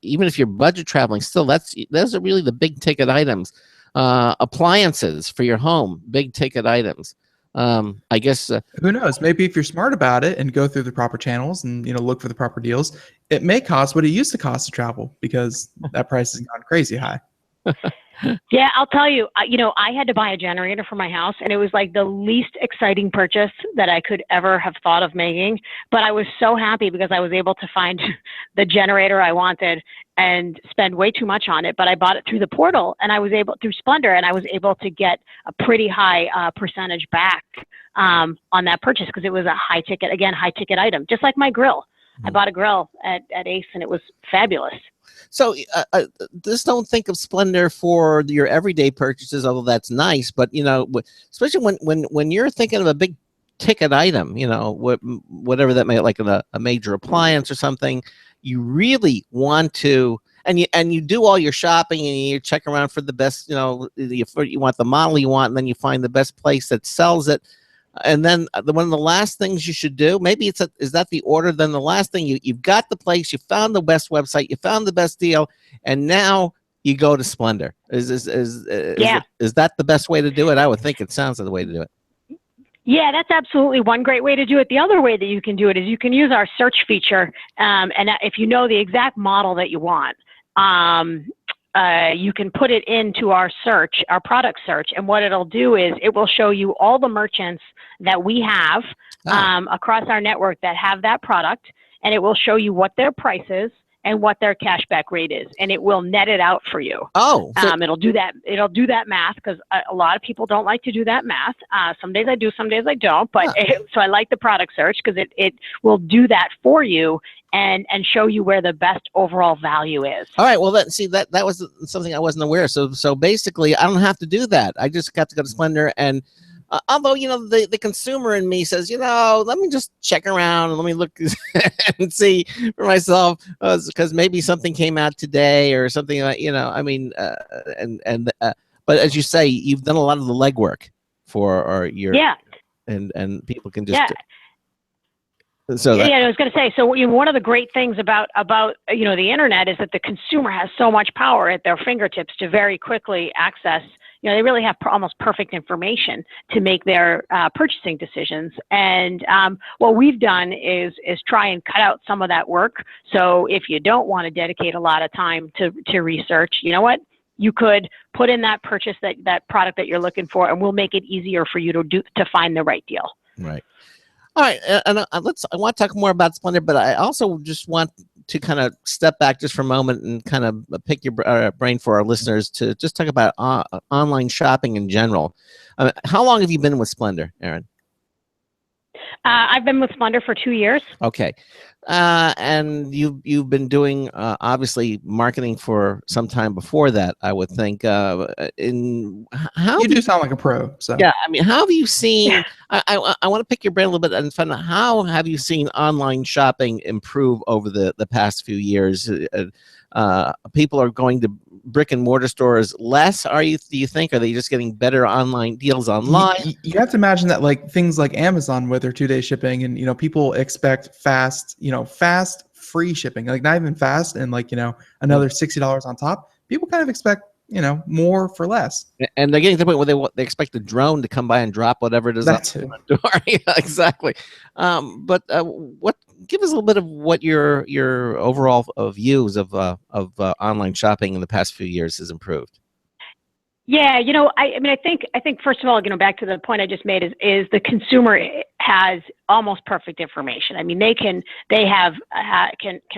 even if you're budget traveling, still, those are really the big ticket items. Appliances for your home, big ticket items. I guess who knows, maybe if you're smart about it and go through the proper channels and look for the proper deals, it may cost what it used to cost to travel, because that price has gone crazy high. Yeah, I'll tell you, I had to buy a generator for my house, and it was like the least exciting purchase that I could ever have thought of making. But I was so happy because I was able to find the generator I wanted and spend way too much on it. But I bought it through the portal, and through Splender, and I was able to get a pretty high percentage back on that purchase because it was a high ticket item, just like my grill. I bought a grill at Ace, and it was fabulous. So just don't think of Splender for your everyday purchases, although that's nice. But, especially when you're thinking of a big ticket item, whatever that may, like a major appliance or something, you really want to, and you do all your shopping and you check around for the best, you want the model you want, and then you find the best place that sells it. And then one of the last things you should do, maybe is that the order? Then the last thing, you've got the place, you found the best website, you found the best deal, and now you go to Splender. Is that the best way to do it? I would think it sounds like the way to do it. Yeah, that's absolutely one great way to do it. The other way that you can do it is you can use our search feature, and if you know the exact model that you want, you can put it into our product search, and what it'll do is it will show you all the merchants that we have across our network that have that product, and it will show you what their price is and what their cashback rate is, and it will net it out for you. Oh, so it'll do that. It'll do that math because a lot of people don't like to do that math. Some days I do, some days I don't. But so I like the product search because it will do that for you, and show you where the best overall value is. All right. Well, that was something I wasn't aware of. So basically, I don't have to do that. I just got to go to Splender, and although the consumer in me says, let me just check around and let me look and see for myself, because maybe something came out today or something like but as you say, you've done a lot of the legwork for your and people can just. So I was going to say, so one of the great things about the internet is that the consumer has so much power at their fingertips to very quickly access. They really have almost perfect information to make their purchasing decisions. And what we've done is try and cut out some of that work. So if you don't want to dedicate a lot of time to research, you know what? You could put in that purchase, that product that you're looking for, and we'll make it easier for you to find the right deal. Right. All right, and I want to talk more about Splender, but I also just want to kind of step back just for a moment and kind of pick your brain for our listeners to just talk about online shopping in general. How long have you been with Splender, Erin? I've been with Splender for 2 years. Okay. And you've been doing obviously marketing for some time before that, I would think. You do sound like a pro. So yeah, I mean, how have you seen? I want to pick your brain a little bit and find out, how have you seen online shopping improve over the past few years? People are going to brick and mortar stores less. Do you think? Are they just getting better online deals online? You have to imagine that, like things like Amazon with their 2-day shipping, and people expect fast free shipping, like not even fast, and another $60 on top. People kind of expect more for less, and they're getting to the point where they expect the drone to come by and drop whatever it is on the door. Yeah, exactly. But give us a little bit of what your overall views of online shopping in the past few years has improved. Yeah, I think first of all, back to the point I just made is the consumer has almost perfect information. I mean, they can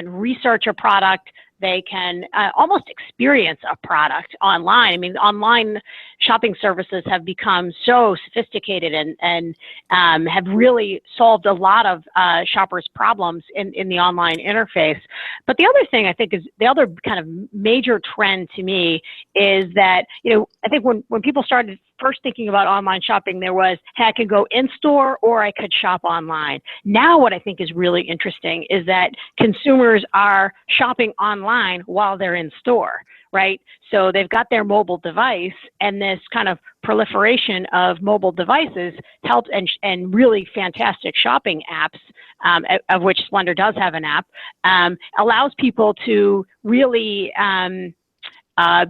research a product. They can almost experience a product online. I mean, online shopping services have become so sophisticated and have really solved a lot of shoppers' problems in the online interface. But the other thing I think is the other kind of major trend to me is that, I think when people started first thinking about online shopping, there was, hey, I could go in store or I could shop online. Now what I think is really interesting is that consumers are shopping online while they're in store, right? So they've got their mobile device, and this kind of proliferation of mobile devices helps, and really fantastic shopping apps, of which Splender does have an app, allows people to really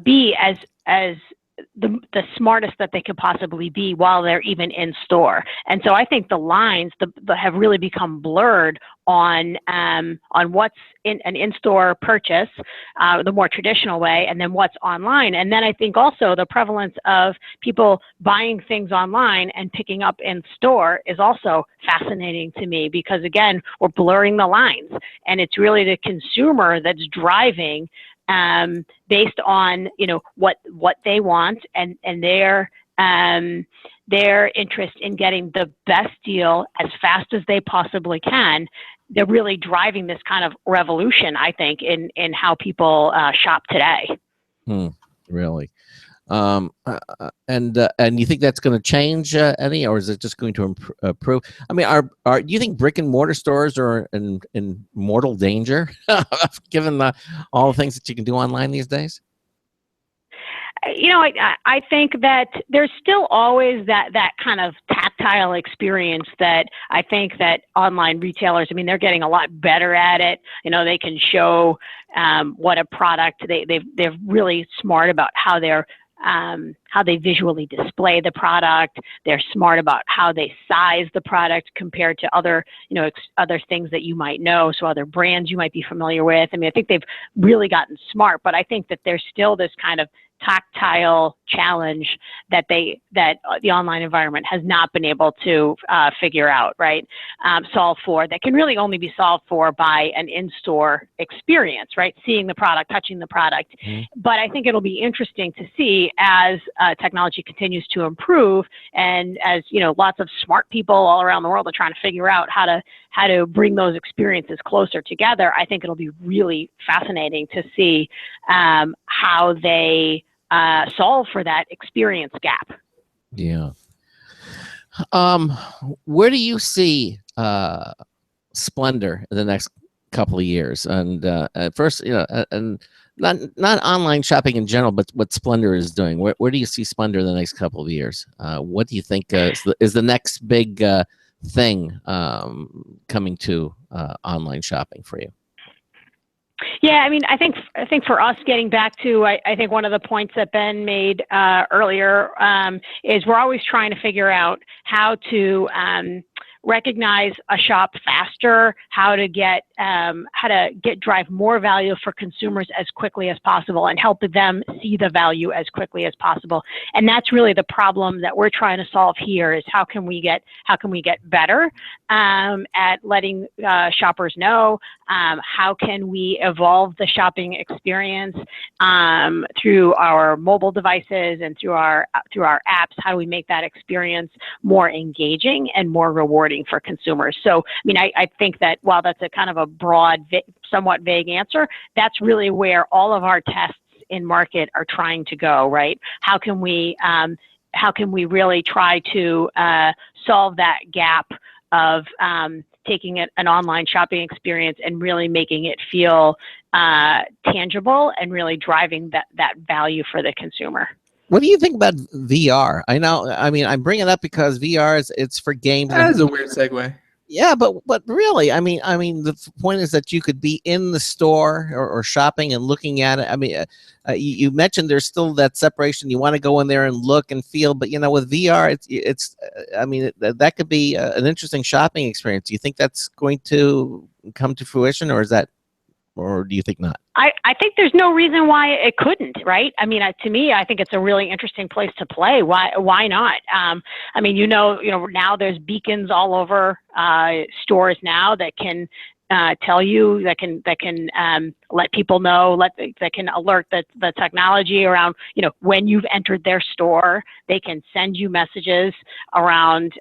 be as the smartest that they could possibly be while they're even in store. And so I think the lines have really become blurred on what's in an in-store purchase, the more traditional way, and then what's online. And then I think also the prevalence of people buying things online and picking up in store is also fascinating to me, because again, we're blurring the lines, and it's really the consumer that's driving based on what they want and their interest in getting the best deal as fast as they possibly can. They're really driving this kind of revolution, I think, in how people shop today. Really. And you think that's going to change any, or is it just going to improve? I mean, do you think brick and mortar stores are in mortal danger, given all the things that you can do online these days? I think that there's still always that kind of tactile experience that I think that online retailers, I mean, they're getting a lot better at it. They can show what a product, they're really smart about how they visually display the product. They're smart about how they size the product compared to other things that you might know. So other brands you might be familiar with. I mean, I think they've really gotten smart, but I think that there's still this kind of tactile challenge that the online environment has not been able to figure out, right? Solve for, that can really only be solved for by an in-store experience, right? Seeing the product, touching the product. But I think it'll be interesting to see as technology continues to improve, and as lots of smart people all around the world are trying to figure out how to bring those experiences closer together. I think it'll be really fascinating to see how they solve for that experience gap. Yeah. Where do you see Splender in the next couple of years? And at first, and not online shopping in general, but what Splender is doing. Where do you see Splender in the next couple of years? What do you think is the next big thing coming to online shopping for you? Yeah, I mean, I think for us, getting back to, I think one of the points that Ben made earlier is we're always trying to figure out how to recognize a shop faster, how to drive more value for consumers as quickly as possible, and help them see the value as quickly as possible. And that's really the problem that we're trying to solve here: is how can we get better at letting shoppers know? How can we evolve the shopping experience through our mobile devices and through our apps? How do we make that experience more engaging and more rewarding for consumers? So, I mean, I think that while that's a kind of a broad, somewhat vague answer, that's really where all of our tests in market are trying to go, right? How can we really try to solve that gap of taking an online shopping experience and really making it feel tangible and really driving that value for the consumer? What do you think about VR? I mean, I bring it up because VR it's for games. That is a weird segue. Yeah, but really, I mean, the point is that you could be in the store or shopping and looking at it. I mean, you mentioned there's still that separation. You want to go in there and look and feel, but with VR, it's I mean, that could be an interesting shopping experience. Do you think that's going to come to fruition, or do you think not? I think there's no reason why it couldn't, right? I mean, to me, I think it's a really interesting place to play. Why not? I mean, now there's beacons all over stores now that can tell you, that can let people know, that can alert the technology around, when you've entered their store. They can send you messages around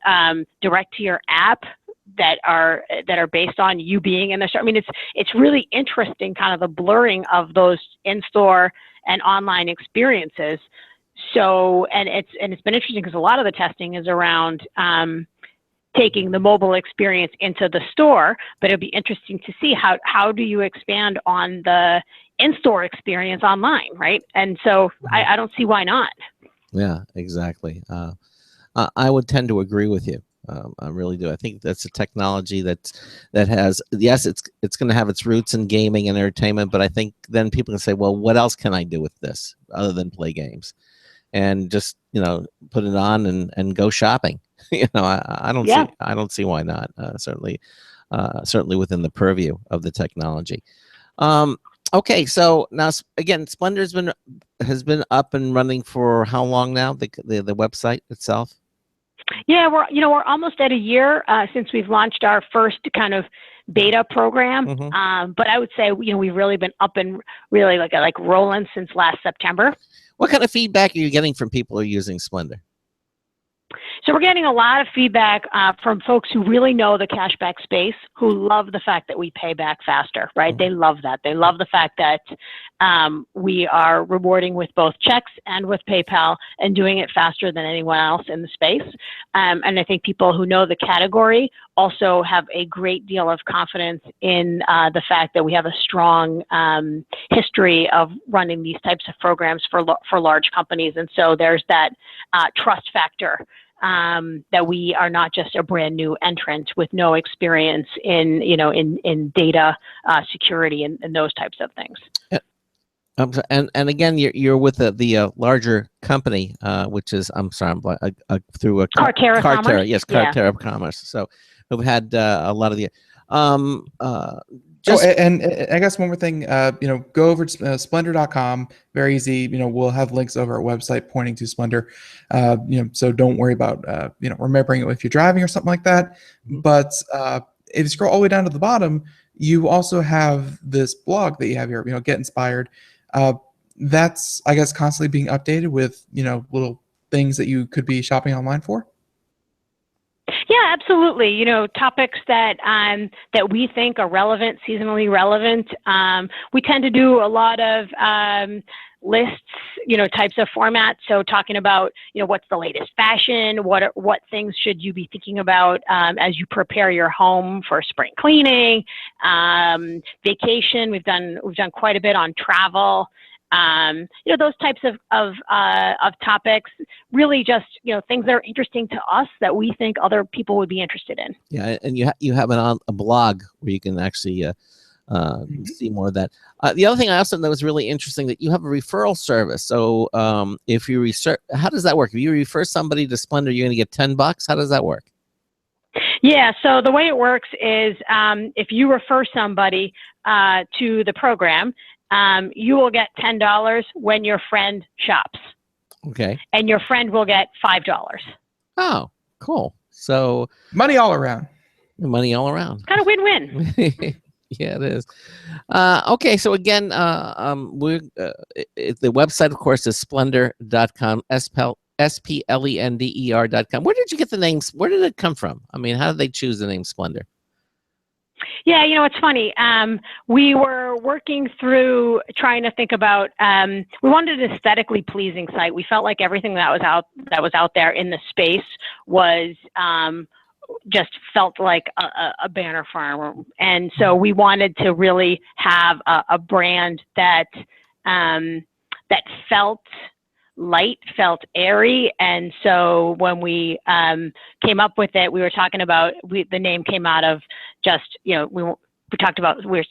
direct to your app that are based on you being in the store. I mean, it's really interesting, kind of the blurring of those in-store and online experiences. So, and it's been interesting because a lot of the testing is around taking the mobile experience into the store, but it'd be interesting to see how do you expand on the in-store experience online, right? And so I don't see why not. Yeah, exactly. I would tend to agree with you. I really do. I think that's a technology that has, yes, it's going to have its roots in gaming and entertainment, but I think then people can say, well, what else can I do with this other than play games? And just put it on and go shopping. I don't see why not. Certainly within the purview of the technology. Okay, so now again, Splender's has been up and running for how long now? The website itself. Yeah, we're almost at a year since we've launched our first kind of beta program. Mm-hmm. But I would say we've really been up and really like rolling since last September. What kind of feedback are you getting from people who are using Splender? So we're getting a lot of feedback from folks who really know the cashback space, who love the fact that we pay back faster, right? They love that. They love the fact that we are rewarding with both checks and with PayPal and doing it faster than anyone else in the space. And I think people who know the category also have a great deal of confidence in the fact that we have a strong history of running these types of programs for large companies. And so there's that trust factor. That we are not just a brand new entrant with no experience in data security and those types of things. And again, you're with the larger company, which is through a Carterra Commerce. Yes, Carterra Commerce. So we've had a lot of the. just and I guess one more thing, go over to Splender.com. Very easy. We'll have links over our website pointing to Splender. So don't worry about remembering it if you're driving or something like that. But if you scroll all the way down to the bottom, you also have this blog that you have here. Get Inspired. That's, I guess, constantly being updated with little things that you could be shopping online for. Yeah, absolutely. Topics that that we think are relevant, seasonally relevant. We tend to do a lot of lists, types of formats. So talking about, what's the latest fashion, what things should you be thinking about as you prepare your home for spring cleaning, vacation. We've done quite a bit on travel. Those types of topics, really just, things that are interesting to us that we think other people would be interested in. Yeah, and you have it on a blog where you can actually see more of that. The other thing I also thought was really interesting that you have a referral service. So if you how does that work? If you refer somebody to Splender, you're going to get $10. How does that work? Yeah, so the way it works is if you refer somebody to the program, you will get $10 when your friend shops. Okay. And your friend will get $5. Oh, cool. So money all around. Money all around. Kind of win-win. Yeah, it is. Okay, so again, we're the website, of course, is splender.com, SPLENDER.com. Where did you get the names? Where did it come from? I mean, how did they choose the name Splender? Yeah, it's funny. We were working through trying to think about. We wanted an aesthetically pleasing site. We felt like everything that was out there in the space was just felt like a banner farm, and so we wanted to really have a brand that felt light, felt airy. And so when we came up with it, we were talking about, the name came out of just, we talked about, we're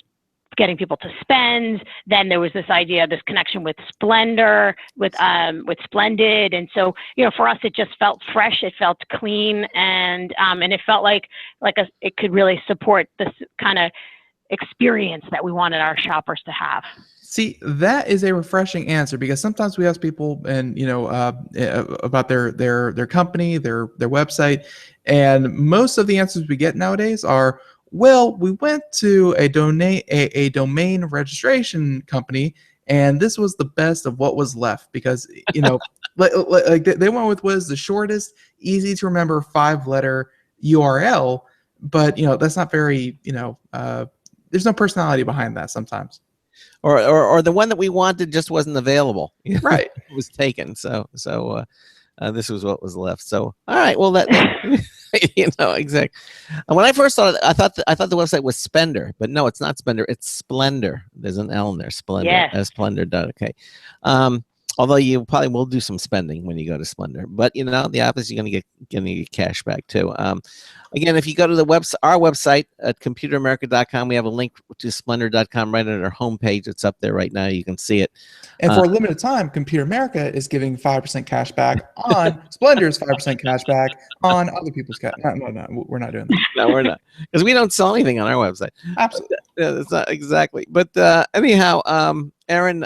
getting people to spend. Then there was this idea, this connection with Splender, with Splendid. And so, for us, it just felt fresh, it felt clean, and it felt like it could really support this kind of experience that we wanted our shoppers to have. See, that is a refreshing answer, because sometimes we ask people about their company, their website, and most of the answers we get nowadays are, well, we went to a domain registration company, and this was the best of what was left, because like they went with what is the shortest, easy to remember 5-letter URL, but that's not very there's no personality behind that sometimes. Or the one that we wanted just wasn't available. Right. It was taken. So this was what was left. So, all right. Well, that exactly. And when I first saw it, I thought the website was Spender, but no, it's not Spender. It's Splender. There's an L in there. Splender. Yes. Splender.okay. Although you probably will do some spending when you go to Splender, but the opposite, you're going to get cash back too. Again, if you go to our website at computeramerica.com, we have a link to splender.com right on our homepage. It's up there right now. You can see it. And for a limited time, Computer America is giving 5% cash back on Splender's 5% cash back on other people's cash. No, we're not doing that. No, we're not, because we don't sell anything on our website. Absolutely. That's not exactly. But anyhow, Aaron,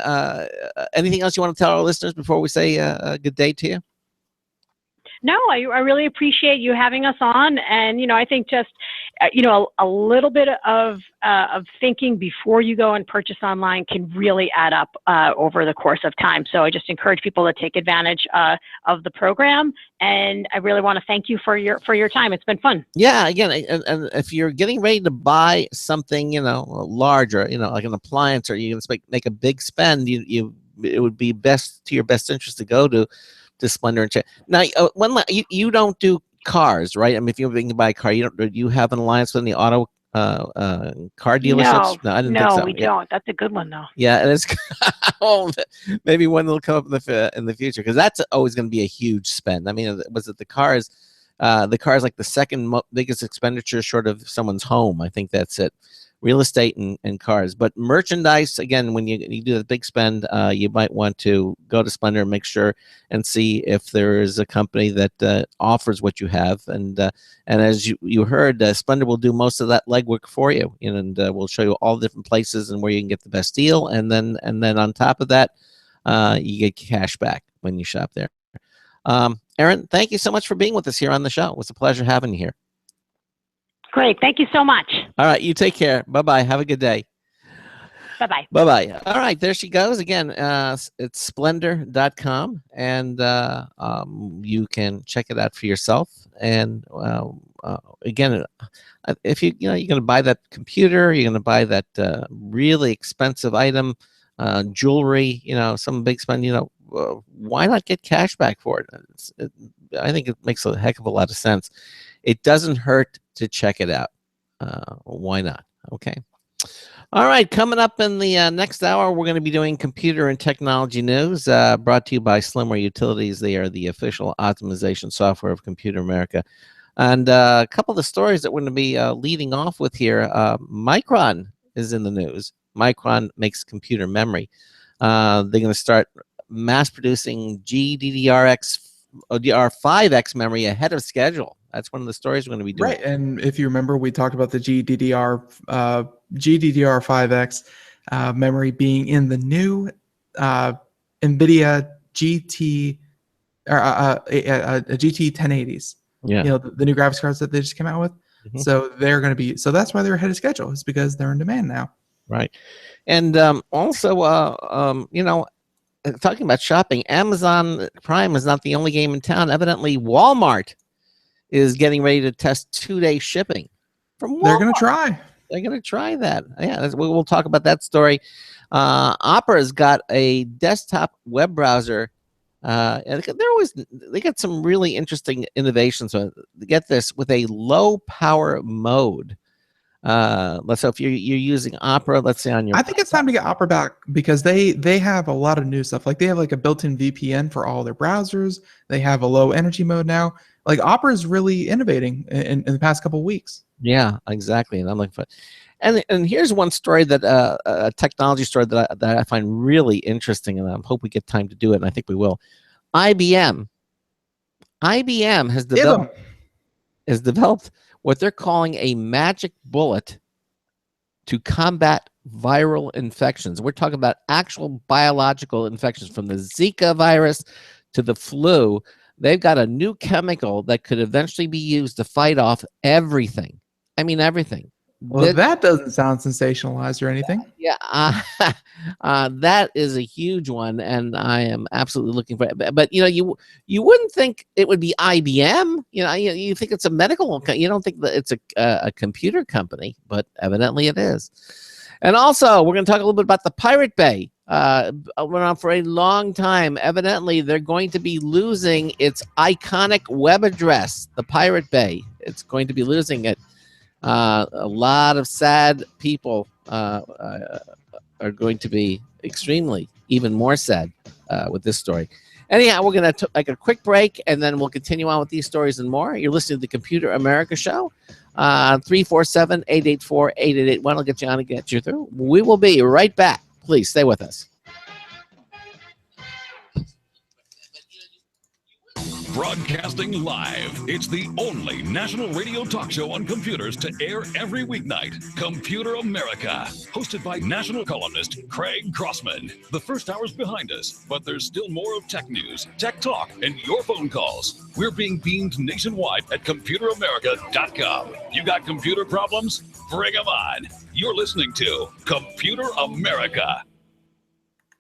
anything else you want to tell our listeners before we say a good day to you? No, I really appreciate you having us on, and I think just a little bit of thinking before you go and purchase online can really add up over the course of time. So I just encourage people to take advantage of the program, and I really want to thank you for your time. It's been fun. Yeah, again, and if you're getting ready to buy something larger, like an appliance, or you can make a big spend, it would be best to your best interest to go to Splender and check. Now, you don't do cars, right? I mean, if you're going to buy a car, do you have an alliance with any auto car dealerships? No, I didn't think so. We don't. That's a good one, though. Yeah, and it's maybe one will come up in the future, because that's always going to be a huge spend. I mean, was it the cars? The car is like the second biggest expenditure short of someone's home. I think that's it. real estate and cars. But merchandise, again, when you do the big spend, you might want to go to Splender and make sure and see if there is a company that offers what you have. And as you heard, Splender will do most of that legwork for you, and we'll show you all the different places and where you can get the best deal. And then on top of that, you get cash back when you shop there. Erin, thank you so much for being with us here on the show. It was a pleasure having you here. Great. Thank you so much. All right. You take care. Bye-bye. Have a good day. Bye-bye. Bye-bye. All right. There she goes. Again, it's splender.com, and you can check it out for yourself. And again, if you're going to buy that computer, you're going to buy that really expensive item, jewelry, some big spend, why not get cash back for it? I think it makes a heck of a lot of sense. It doesn't hurt to check it out. Why not? Okay. All right. Coming up in the next hour, we're going to be doing computer and technology news, brought to you by Slimware Utilities. They are the official optimization software of Computer America. And a couple of the stories that we're going to be leading off with here. Micron is in the news. Micron makes computer memory. They're going to start mass producing GDDR5X memory ahead of schedule. That's one of the stories we're going to be doing. Right, and if you remember, we talked about the GDDR5X memory being in the new NVIDIA GT or GT 1080s. Yeah, the new graphics cards that they just came out with. Mm-hmm. So they're going to be. So that's why they're ahead of schedule. It's because they're in demand now. Right, and also, talking about shopping, Amazon Prime is not the only game in town. Evidently, Walmart is getting ready to test 2-day shipping from Walmart. They're going to try. They're going to try that. Yeah, we'll talk about that story. Opera's got a desktop web browser. They got some really interesting innovations. So get this, with a low power mode. So if you're using Opera, let's say on your, I think it's time to get Opera back because they have a lot of new stuff. Like they have like a built-in VPN for all their browsers. They have a low energy mode now. Like Opera is really innovating in the past couple of weeks. Yeah, exactly. And I'm looking for, and here's one story that a technology story that I find really interesting, and I hope we get time to do it, and I think we will. IBM has developed what they're calling a magic bullet to combat viral infections. We're talking about actual biological infections, from the Zika virus to the flu. They've got a new chemical that could eventually be used to fight off everything. I mean, everything. Well, that doesn't sound sensationalized or anything. Yeah, that is a huge one, and I am absolutely looking for it. But you wouldn't think it would be IBM. You think it's a medical. You don't think that it's a computer company, but evidently it is. And also, we're going to talk a little bit about the Pirate Bay. Went on for a long time. Evidently, they're going to be losing its iconic web address, the Pirate Bay. It's going to be losing it. A lot of sad people are going to be extremely, even more sad with this story. Anyhow, we're going to take a quick break, and then we'll continue on with these stories and more. You're listening to the Computer America Show. 347-884-8881 will get you on and get you through. We will be right back. Please stay with us. Broadcasting live, it's the only national radio talk show on computers to air every weeknight. Computer America, hosted by national columnist Craig Crossman. The first hour's behind us, but there's still more of tech news, tech talk, and your phone calls. We're being beamed nationwide at ComputerAmerica.com. You got computer problems? Bring them on. You're listening to Computer America.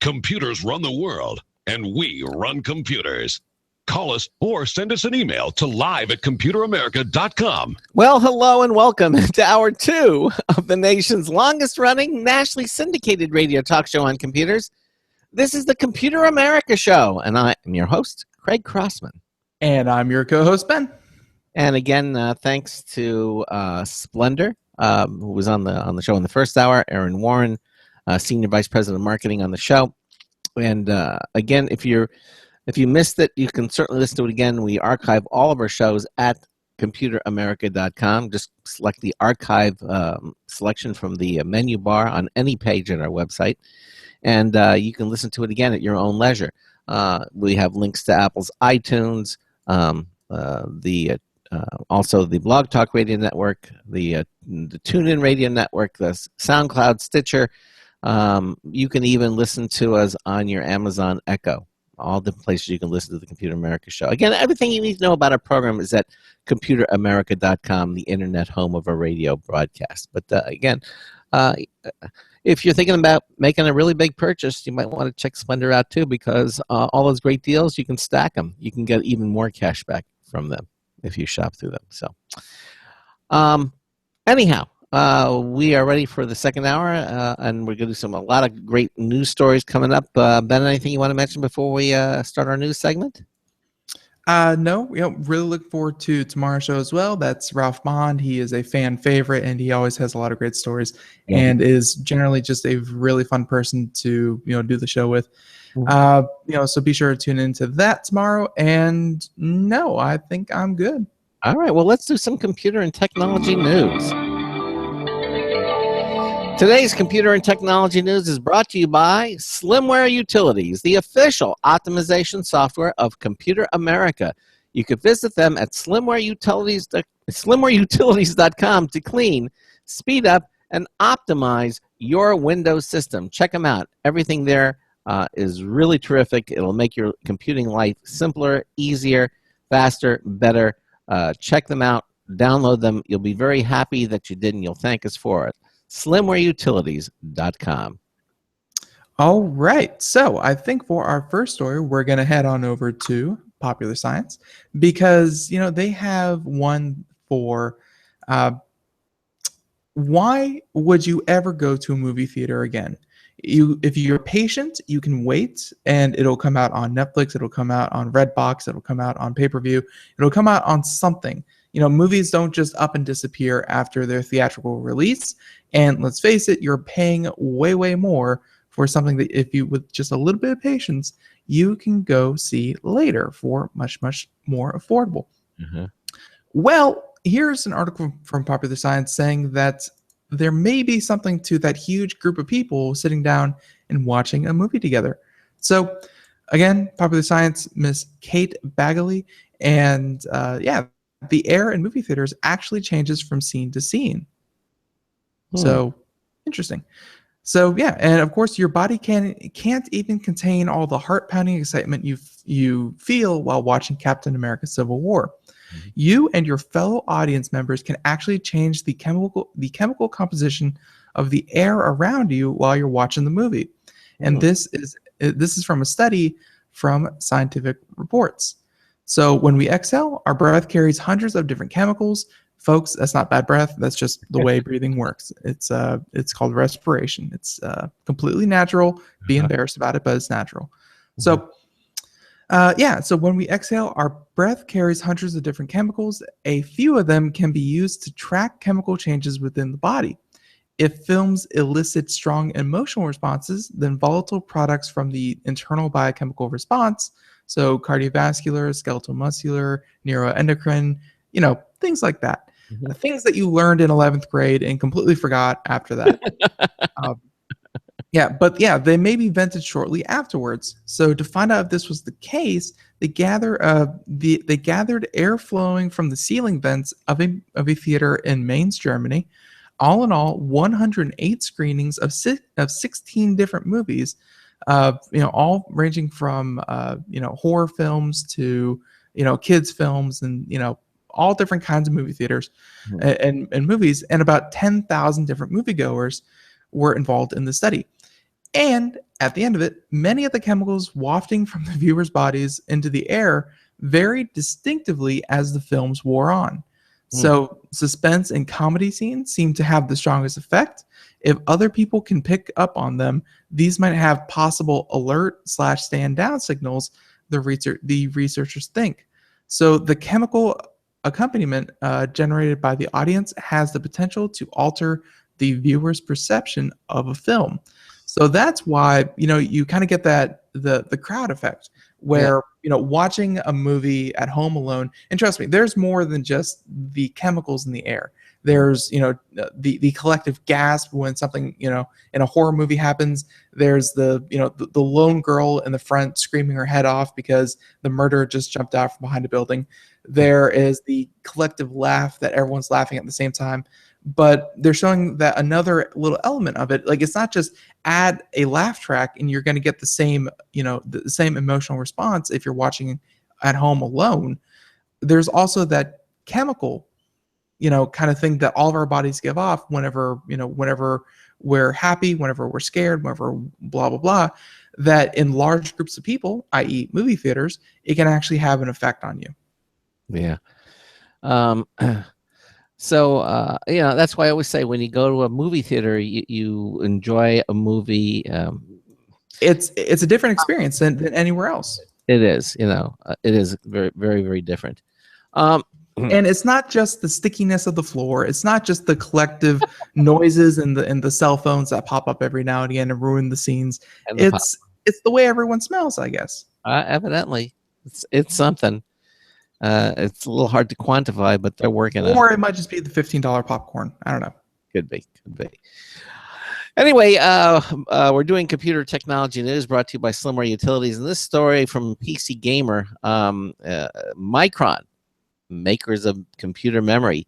Computers run the world, and we run computers. Call us or send us an email to live@computeramerica.com. Well, hello and welcome to hour 2 of the nation's longest running, nationally syndicated radio talk show on computers. This is the Computer America Show, and I am your host, Craig Crossman. And I'm your co-host, Ben. And again, thanks to Splender, who was on the show in the first hour, Aaron Warren, Senior Vice President of Marketing on the show. And again, if you missed it, you can certainly listen to it again. We archive all of our shows at computeramerica.com. Just select the archive selection from the menu bar on any page on our website, and you can listen to it again at your own leisure. We have links to Apple's iTunes, also the Blog Talk Radio Network, the TuneIn Radio Network, the SoundCloud, Stitcher. You can even listen to us on your Amazon Echo. All different places you can listen to the Computer America show. Again, everything you need to know about our program is at computeramerica.com, the internet home of our radio broadcast. But again, if you're thinking about making a really big purchase, you might want to check Splender out too, because all those great deals, you can stack them. You can get even more cash back from them if you shop through them. So anyhow, we are ready for the second hour, and we're going to do a lot of great news stories coming up. Ben, anything you want to mention before we start our news segment? No, really look forward to tomorrow's show as well. That's Ralph Bond. He is a fan favorite, and he always has a lot of great stories, and is generally just a really fun person to do the show with. So be sure to tune into that tomorrow. And no, I think I'm good. All right, well, let's do some computer and technology news. Today's computer and technology news is brought to you by Slimware Utilities, the official optimization software of Computer America. You can visit them at slimwareutilities.com to clean, speed up, and optimize your Windows system. Check them out. Everything there is really terrific. It'll make your computing life simpler, easier, faster, better. Check them out. Download them. You'll be very happy that you did, and you'll thank us for it. slimwareutilities.com. All right. So I think for our first story, we're going to head on over to Popular Science, because, they have one for why would you ever go to a movie theater again? If you're patient, you can wait, and it'll come out on Netflix, it'll come out on Redbox, it'll come out on pay-per-view, it'll come out on something. Movies don't just up and disappear after their theatrical release. And let's face it, you're paying way, way more for something that, if you, with just a little bit of patience, you can go see later for much, much more affordable. Well, here's an article from Popular Science saying that there may be something to that huge group of people sitting down and watching a movie together. So again, Popular Science, Miss Kate Bagley, and the air in movie theaters actually changes from scene to scene. So interesting. So and of course your body can't even contain all the heart-pounding excitement you feel while watching Captain America: Civil War. You and your fellow audience members can actually change the chemical composition of the air around you while you're watching the movie. And this is from a study from Scientific Reports. So when we exhale, our breath carries hundreds of different chemicals. Folks, that's not bad breath. That's just the way breathing works. It's called respiration. It's completely natural. Be embarrassed about it, but it's natural. So so when we exhale, our breath carries hundreds of different chemicals. A few of them can be used to track chemical changes within the body. If films elicit strong emotional responses, then volatile products from the internal biochemical response, so cardiovascular, skeletal muscular, neuroendocrine, things like that. Things that you learned in 11th grade and completely forgot after that. They may be vented shortly afterwards. So to find out if this was the case, they gathered air flowing from the ceiling vents of a theater in Mainz, Germany. All in all, 108 screenings of 16 different movies, all ranging from horror films to kids films, and all different kinds of movie theaters and movies, and about 10,000 different moviegoers were involved in the study. And at the end of it, many of the chemicals wafting from the viewers' bodies into the air varied distinctively as the films wore on. So suspense and comedy scenes seem to have the strongest effect. If other people can pick up on them, these might have possible alert/stand down signals, the researchers think. So the chemical accompaniment generated by the audience has the potential to alter the viewer's perception of a film. So that's why you kind of get that the crowd effect. where watching a movie at home alone, and trust me, there's more than just the chemicals in the air. There's the collective gasp when something in a horror movie happens. There's the lone girl in the front screaming her head off because the murderer just jumped out from behind a building. There is the collective laugh that everyone's laughing at the same time. But they're showing that another little element of it, like it's not just add a laugh track and you're going to get the same emotional response if you're watching at home alone. There's also that chemical kind of thing that all of our bodies give off whenever we're happy, whenever we're scared, whenever blah, blah, blah, that in large groups of people, i.e. movie theaters, it can actually have an effect on you. Yeah. So, that's why I always say when you go to a movie theater, you enjoy a movie. It's a different experience than anywhere else. It is, it is very, very, very different. And it's not just the stickiness of the floor. It's not just the collective noises and the cell phones that pop up every now and again and ruin the scenes. It's the way everyone smells, I guess. Evidently, it's something. It's a little hard to quantify, but they're working on it. Or it might just be the $15 popcorn. I don't know. Could be. Anyway, we're doing computer technology news brought to you by Slimware Utilities. And this story from PC Gamer, Micron, makers of computer memory,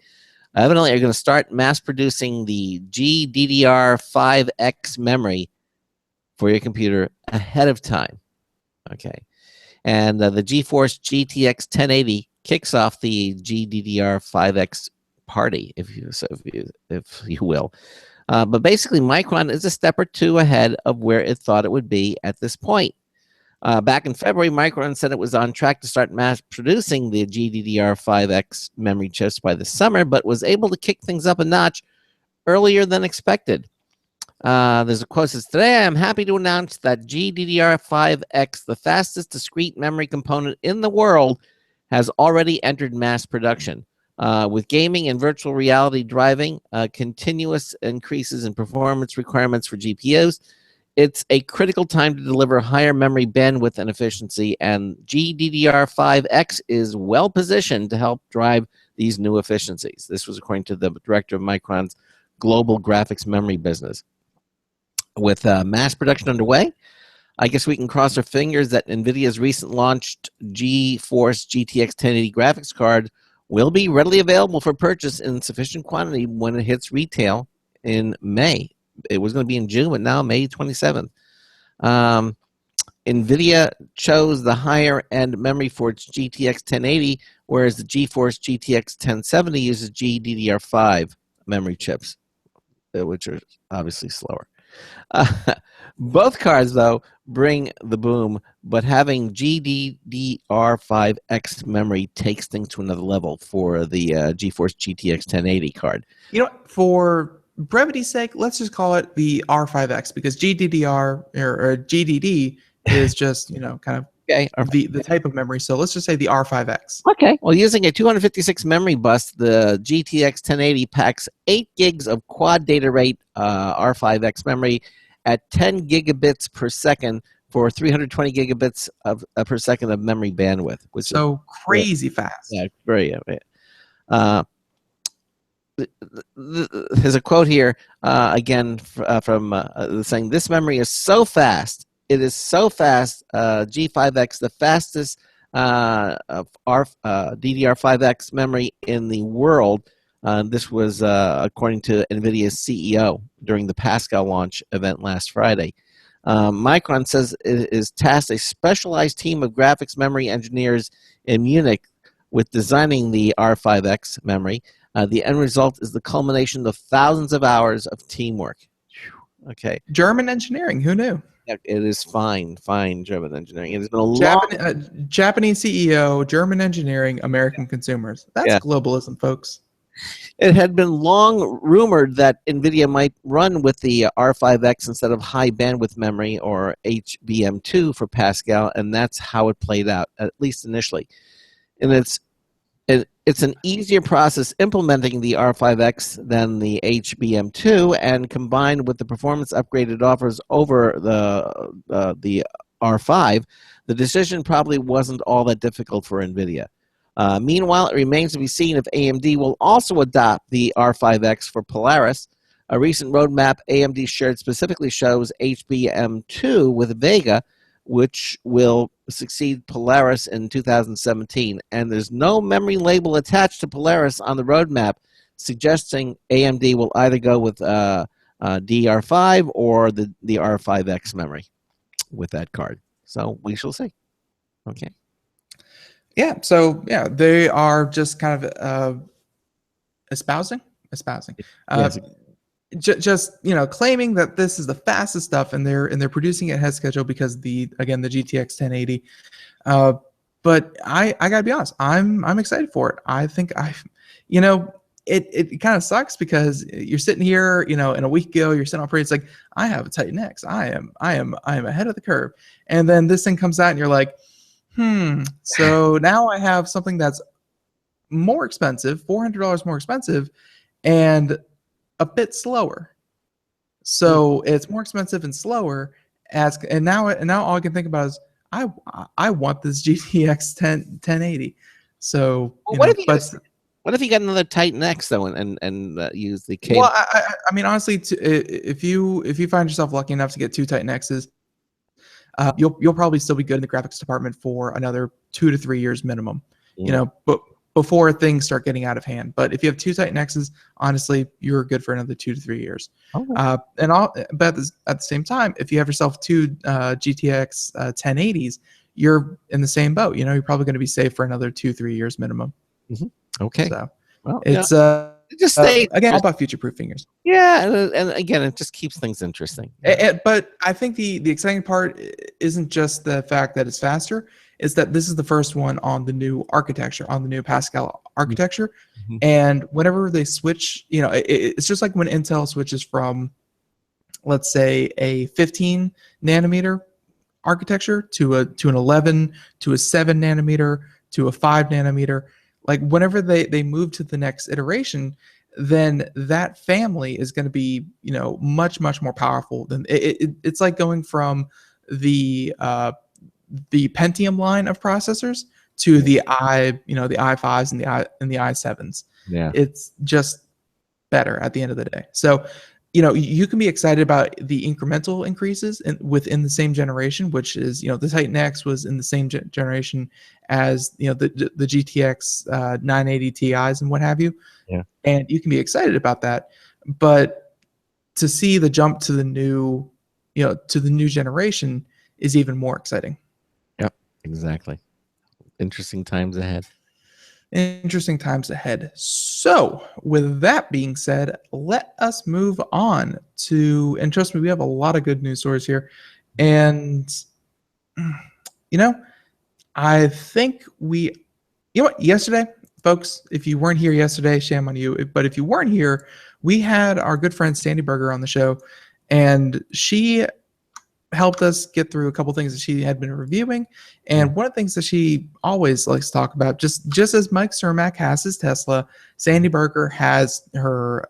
evidently are going to start mass producing the GDDR5X memory for your computer ahead of time. Okay. And the GeForce GTX 1080 kicks off the GDDR5X party, if you will. But basically, Micron is a step or two ahead of where it thought it would be at this point. Back in February, Micron said it was on track to start mass producing the GDDR5X memory chips by the summer, but was able to kick things up a notch earlier than expected. There's a quote that says, "Today I am happy to announce that GDDR5X, the fastest discrete memory component in the world, has already entered mass production. With gaming and virtual reality driving continuous increases in performance requirements for GPUs, it's a critical time to deliver higher memory bandwidth and efficiency, and GDDR5X is well positioned to help drive these new efficiencies." This was according to the director of Micron's global graphics memory business. With mass production underway, I guess we can cross our fingers that NVIDIA's recent launched GeForce GTX 1080 graphics card will be readily available for purchase in sufficient quantity when it hits retail in May. It was going to be in June, but now May 27th. NVIDIA chose the higher-end memory for its GTX 1080, whereas the GeForce GTX 1070 uses GDDR5 memory chips, which are obviously slower. Both cards, though, bring the boom, but having GDDR5X memory takes things to another level for the GeForce GTX 1080 card. For brevity's sake, let's just call it the R5X, because GDDR or GDD is just kind of the type of memory. So let's just say the R5X. Okay. Well, using a 256 memory bus, the GTX 1080 packs 8 gigs of quad data rate R5X memory at 10 gigabits per second for 320 gigabits per second of memory bandwidth, which is crazy fast. Yeah, very. There's a quote here again from saying, "This memory is so fast. It is so fast. G5X, the fastest DDR5X memory in the world." This was according to NVIDIA's CEO during the Pascal launch event last Friday. Micron says it is tasked a specialized team of graphics memory engineers in Munich with designing the R5X memory. The end result is the culmination of thousands of hours of teamwork. Okay. German engineering, who knew? It is fine German engineering. It has been a long... Japanese CEO, German engineering, American consumers. That's globalism, folks. It had been long rumored that NVIDIA might run with the R5X instead of high bandwidth memory, or HBM2 for Pascal, and that's how it played out, at least initially. And it's an easier process implementing the R5X than the HBM2, and combined with the performance upgrade it offers over the R5, the decision probably wasn't all that difficult for NVIDIA. Meanwhile, it remains to be seen if AMD will also adopt the R5X for Polaris. A recent roadmap AMD shared specifically shows HBM2 with Vega, which will succeed Polaris in 2017. And there's no memory label attached to Polaris on the roadmap, suggesting AMD will either go with DDR5 or the R5X memory with that card. So we shall see. Okay. Yeah. So yeah, they are just kind of espousing. Yes. Just claiming that this is the fastest stuff, and they're producing it ahead of schedule because the GTX 1080. But I gotta be honest, I'm excited for it. I think it kind of sucks because you're sitting here, in a week ago, you're sitting on parade. It's like, I have a Titan X. I am ahead of the curve. And then this thing comes out and you're like, so now I have something that's more expensive, $400 more expensive, and a bit slower. So it's more expensive and slower. And now all I can think about is I want this GTX 1080. So what if you got another Titan X though, and use the cable? Well, I mean, honestly, if you find yourself lucky enough to get 2 Titan X's, you'll probably still be good in the graphics department for another 2 to 3 years minimum. But before things start getting out of hand. But if you have 2 Titan X's, honestly, you're good for another 2 to 3 years. But at the same time, if you have yourself 2 GTX 1080s, you're in the same boat. You're probably going to be safe for another 2-3 years minimum. Okay. So well, it's just stay again all about future-proofing yours. Yeah, and again, it just keeps things interesting. But I think the exciting part isn't just the fact that it's faster; it's that this is the first one on the new architecture, on the new Pascal architecture. And whenever they switch, it's just like when Intel switches from, let's say, a 15 nanometer architecture to an 11, to a 7 nanometer, to a 5 nanometer. Like whenever they move to the next iteration, then that family is going to be, much, much more powerful than it's like going from the Pentium line of processors to the i5s and the i7s. Yeah. It's just better at the end of the day. So, you can be excited about the incremental increases within the same generation, which is, the Titan X was in the same generation as, the GTX 980 Ti's and what have you. Yeah. And you can be excited about that. But to see the jump to the new, generation is even more exciting. Yep, exactly. Interesting times ahead. Interesting times ahead. So, with that being said, let us move on to, and trust me, we have a lot of good news stories here. And, I think yesterday, folks, if you weren't here yesterday, shame on you. But if you weren't here, we had our good friend Sandy Berger on the show, and she helped us get through a couple things that she had been reviewing. And one of the things that she always likes to talk about, just as Mike Cermak has his Tesla, Sandy Berger has her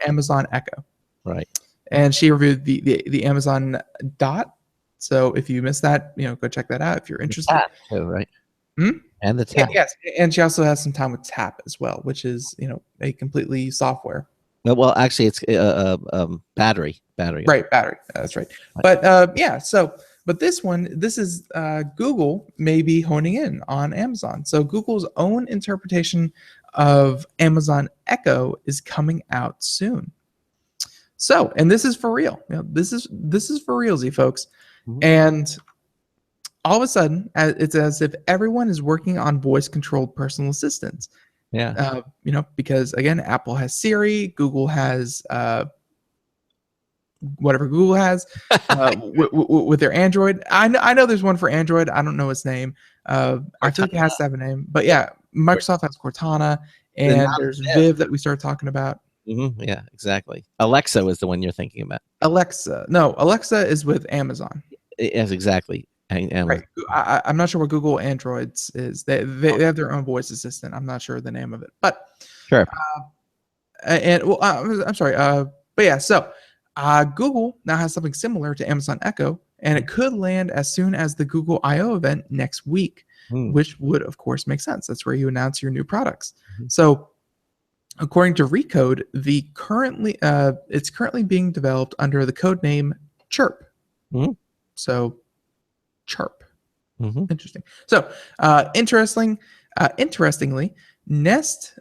Amazon Echo. Right. And she reviewed the Amazon Dot. So if you missed that, go check that out if you're interested. Tap too, right? And the Tap. Yes, and she also has some time with Tap as well, which is a completely software. Well, actually, it's battery. Right, battery. That's right. But but this is Google maybe honing in on Amazon. So Google's own interpretation of Amazon Echo is coming out soon. So, and this is for real. This is for realsy, folks. And all of a sudden, it's as if everyone is working on voice-controlled personal assistants. Yeah. Because again, Apple has Siri, Google has whatever Google has with their Android. I know there's one for Android. I don't know its name. I think it has to have a name. But yeah, Microsoft has Cortana, and there's Viv that we started talking about. Yeah, exactly. Alexa is the one you're thinking about. Alexa is with Amazon. Yes, exactly. Right. I'm not sure what Google Androids is. They have their own voice assistant. I'm not sure the name of it, but sure. I'm sorry. But yeah, so Google now has something similar to Amazon Echo, and it could land as soon as the Google I/O event next week, which would, of course, make sense. That's where you announce your new products. So, according to Recode, it's currently being developed under the code name Chirp. So, Chirp. Interesting. So, interestingly, Nest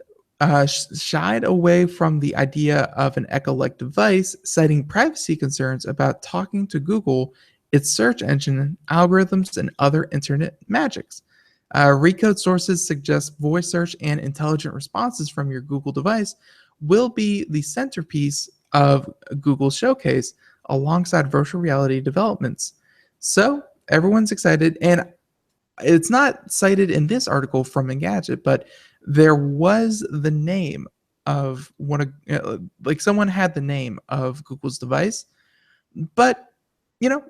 shied away from the idea of an Echo-like device, citing privacy concerns about talking to Google, its search engine, algorithms, and other internet magics. Recode sources suggest voice search and intelligent responses from your Google device will be the centerpiece of Google's showcase alongside virtual reality developments. So everyone's excited, and it's not cited in this article from Engadget, but there was the name of someone had the name of Google's device. But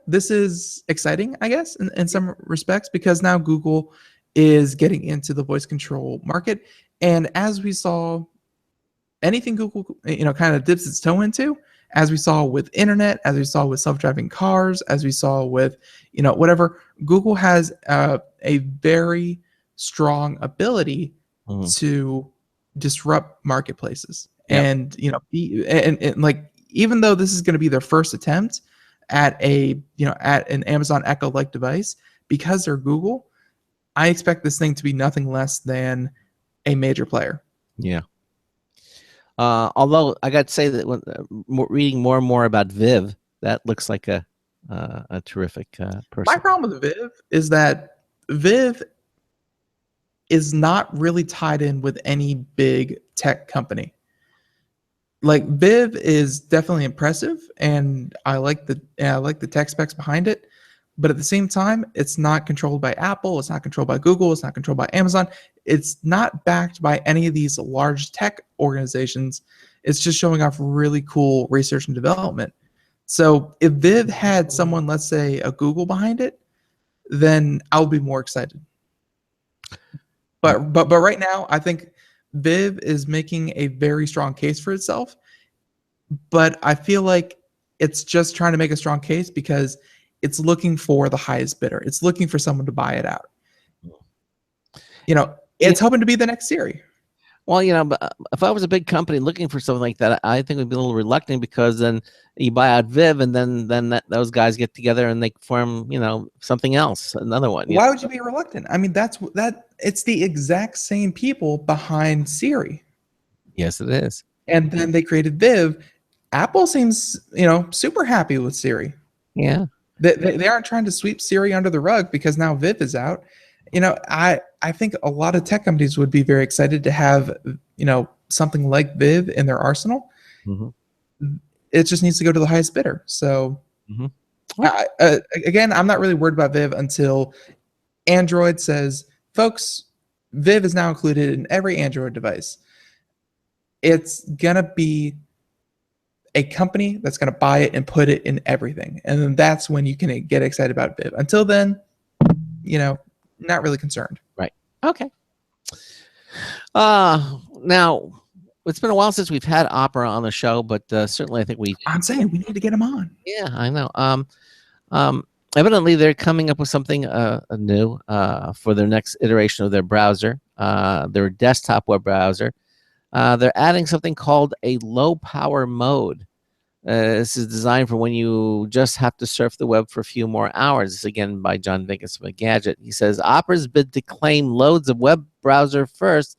this is exciting, I guess, in some respects, because now Google is getting into the voice control market. And as we saw, anything Google, kind of dips its toe into, as we saw with internet, as we saw with self-driving cars, as we saw with, whatever, Google has a very strong ability to disrupt marketplaces. And, like, even though this is going to be their first attempt at at an Amazon Echo-like device, because they're Google, I expect this thing to be nothing less than a major player. Yeah. Although I got to say that when reading more and more about Viv, that looks like a terrific person. My problem with Viv is that Viv is not really tied in with any big tech company. Like, Viv is definitely impressive, and I like the tech specs behind it. But at the same time, it's not controlled by Apple. It's not controlled by Google. It's not controlled by Amazon. It's not backed by any of these large tech organizations. It's just showing off really cool research and development. So if Viv had someone, let's say a Google behind it, then I would be more excited. But right now, I think Viv is making a very strong case for itself. But I feel like it's just trying to make a strong case because it's looking for the highest bidder. It's looking for someone to buy it out. It's hoping to be the next Siri. Well, but if I was a big company looking for something like that, I think we'd be a little reluctant, because then you buy out Viv, and then those guys get together and they form, something else, another one. Why would you be reluctant? I mean, it's the exact same people behind Siri. Yes, it is. And then they created Viv. Apple seems, super happy with Siri. Yeah. They aren't trying to sweep Siri under the rug because now Viv is out. I think a lot of tech companies would be very excited to have, something like Viv in their arsenal. It just needs to go to the highest bidder. So, again, I'm not really worried about Viv until Android says, folks, Viv is now included in every Android device. It's going to be a company that's going to buy it and put it in everything. And then that's when you can get excited about Viv. Until then, not really concerned. Right. Okay. Now, it's been a while since we've had Opera on the show, but certainly I think I'm saying we need to get them on. Yeah, I know. Evidently, they're coming up with something new for their next iteration of their browser, their desktop web browser. They're adding something called a low-power mode. This is designed for when you just have to surf the web for a few more hours. This is again by John Vinkis from Engadget. He says, Opera's bid to claim loads of web browser first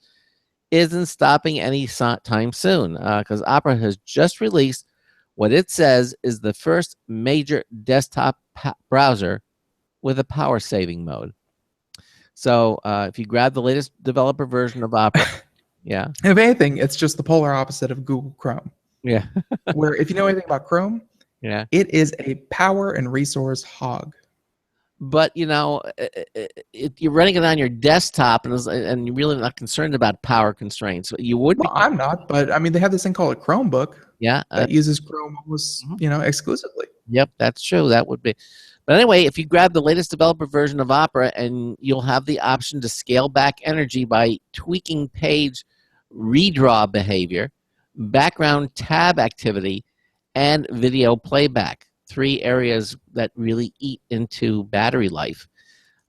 isn't stopping any time soon, because Opera has just released what it says is the first major desktop browser with a power-saving mode. So if you grab the latest developer version of Opera, yeah. If anything, it's just the polar opposite of Google Chrome. Yeah. Where if you know anything about Chrome, yeah, it is a power and resource hog. But you're running it on your desktop, and you're really not concerned about power constraints. You would. Well, I'm not, but I mean, they have this thing called a Chromebook. Yeah, that uses Chrome almost, exclusively. Yep, that's true. That would be. But anyway, if you grab the latest developer version of Opera, and you'll have the option to scale back energy by tweaking page redraw behavior, background tab activity, and video playback three areas that really eat into battery life.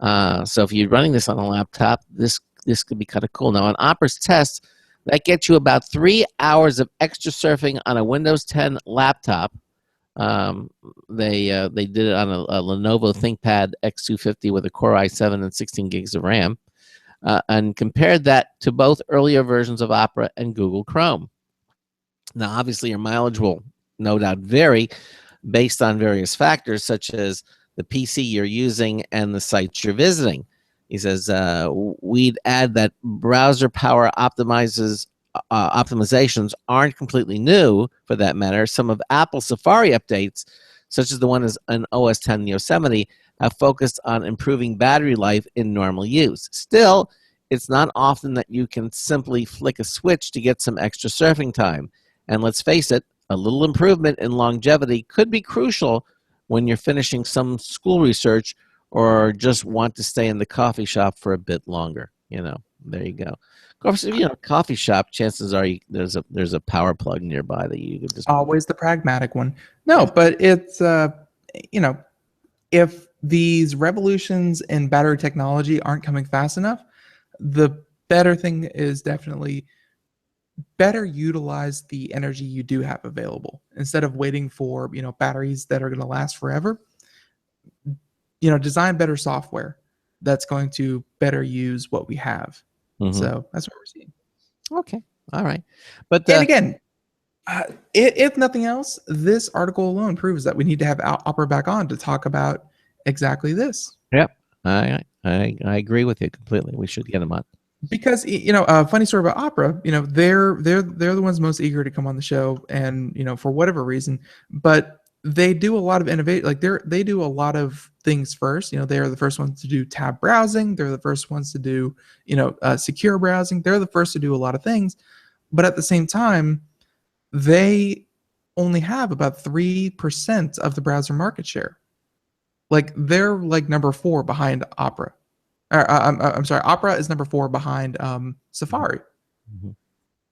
So if you're running this on a laptop, this could be kind of cool. Now, on Opera's test, that gets you about 3 hours of extra surfing on a Windows 10 laptop. They did it on a Lenovo ThinkPad X250 with a Core i7 and 16 gigs of RAM, and compared that to both earlier versions of Opera and Google Chrome. Now, obviously, your mileage will no doubt vary based on various factors, such as the PC you're using and the sites you're visiting. He says, we'd add that browser power optimizations aren't completely new, for that matter. Some of Apple's Safari updates, such as the one in OS X Yosemite, have focused on improving battery life in normal use. Still, it's not often that you can simply flick a switch to get some extra surfing time. And let's face it, a little improvement in longevity could be crucial when you're finishing some school research or just want to stay in the coffee shop for a bit longer. There you go. Of course, if coffee shop, chances are there's a power plug nearby that you could just Always the pragmatic one. No, but it's if these revolutions in battery technology aren't coming fast enough, the better thing is definitely better utilize the energy you do have available instead of waiting for batteries that are going to last forever. Design better software that's going to better use what we have. So that's what we're seeing. Okay, all right, but and again, if nothing else, this article alone proves that we need to have Opera back on to talk about exactly this. Yep, I agree with you completely. We should get them on. Because a funny story about Opera, they're the ones most eager to come on the show, and for whatever reason, but they do a lot of innovate. Like they do a lot of things first. They are the first ones to do tab browsing. They're the first ones to do secure browsing. They're the first to do a lot of things, but at the same time, they only have about 3% of the browser market share. Like they're like number 4 behind Opera. I'm sorry, Opera is number 4 behind Safari.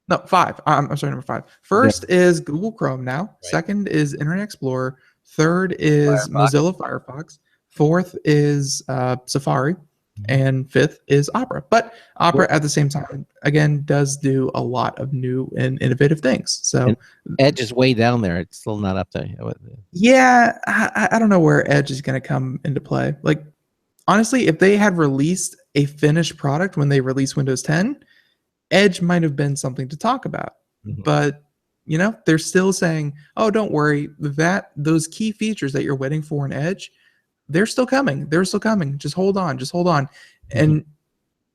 No, 5. I'm sorry, number 5. First is Google Chrome now. Right. Second is Internet Explorer. Third is Mozilla Firefox. Fourth is Safari. And fifth is Opera. But Opera at the same time, again, does do a lot of new and innovative things. So and Edge is way down there. It's still not up to. Yeah, I don't know where Edge is going to come into play. Like, honestly, if they had released a finished product when they released Windows 10, Edge might have been something to talk about. But they're still saying, "Oh, don't worry, those key features that you're waiting for in Edge, they're still coming. They're still coming. Just hold on. Just hold on." And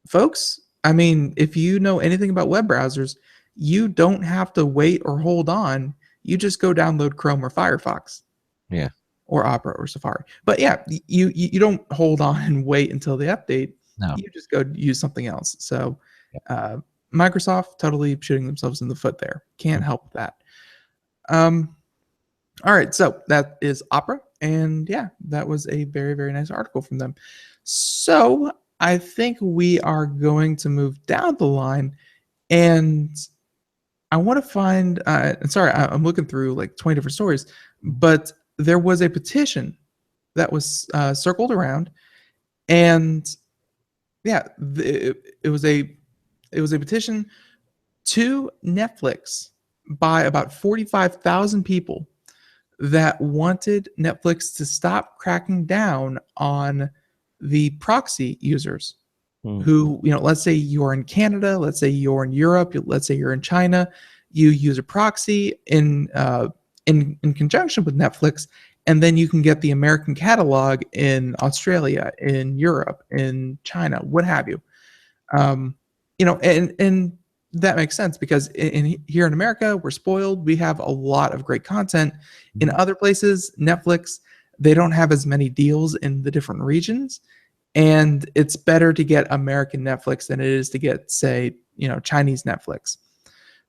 folks, I mean, if you know anything about web browsers, you don't have to wait or hold on. You just go download Chrome or Firefox. Yeah. Or Opera or Safari. But yeah, you don't hold on and wait until they update. No. You just go use something else. So Microsoft totally shooting themselves in the foot there. Can't help that. All right, so that is Opera. And yeah, that was a very, very nice article from them. So I think we are going to move down the line, and I want to find, sorry, I'm looking through like 20 different stories, but there was a petition that was circled around, and yeah, it was a petition to Netflix by about 45,000 people that wanted Netflix to stop cracking down on the proxy users who, let's say you're in Canada, let's say you're in Europe, let's say you're in China, you use a proxy in conjunction with Netflix, and then you can get the American catalog in Australia, in Europe, in China, what have you. And that makes sense because here in America, we're spoiled. We have a lot of great content. In other places, Netflix, they don't have as many deals in the different regions, and it's better to get American Netflix than it is to get, say, Chinese Netflix.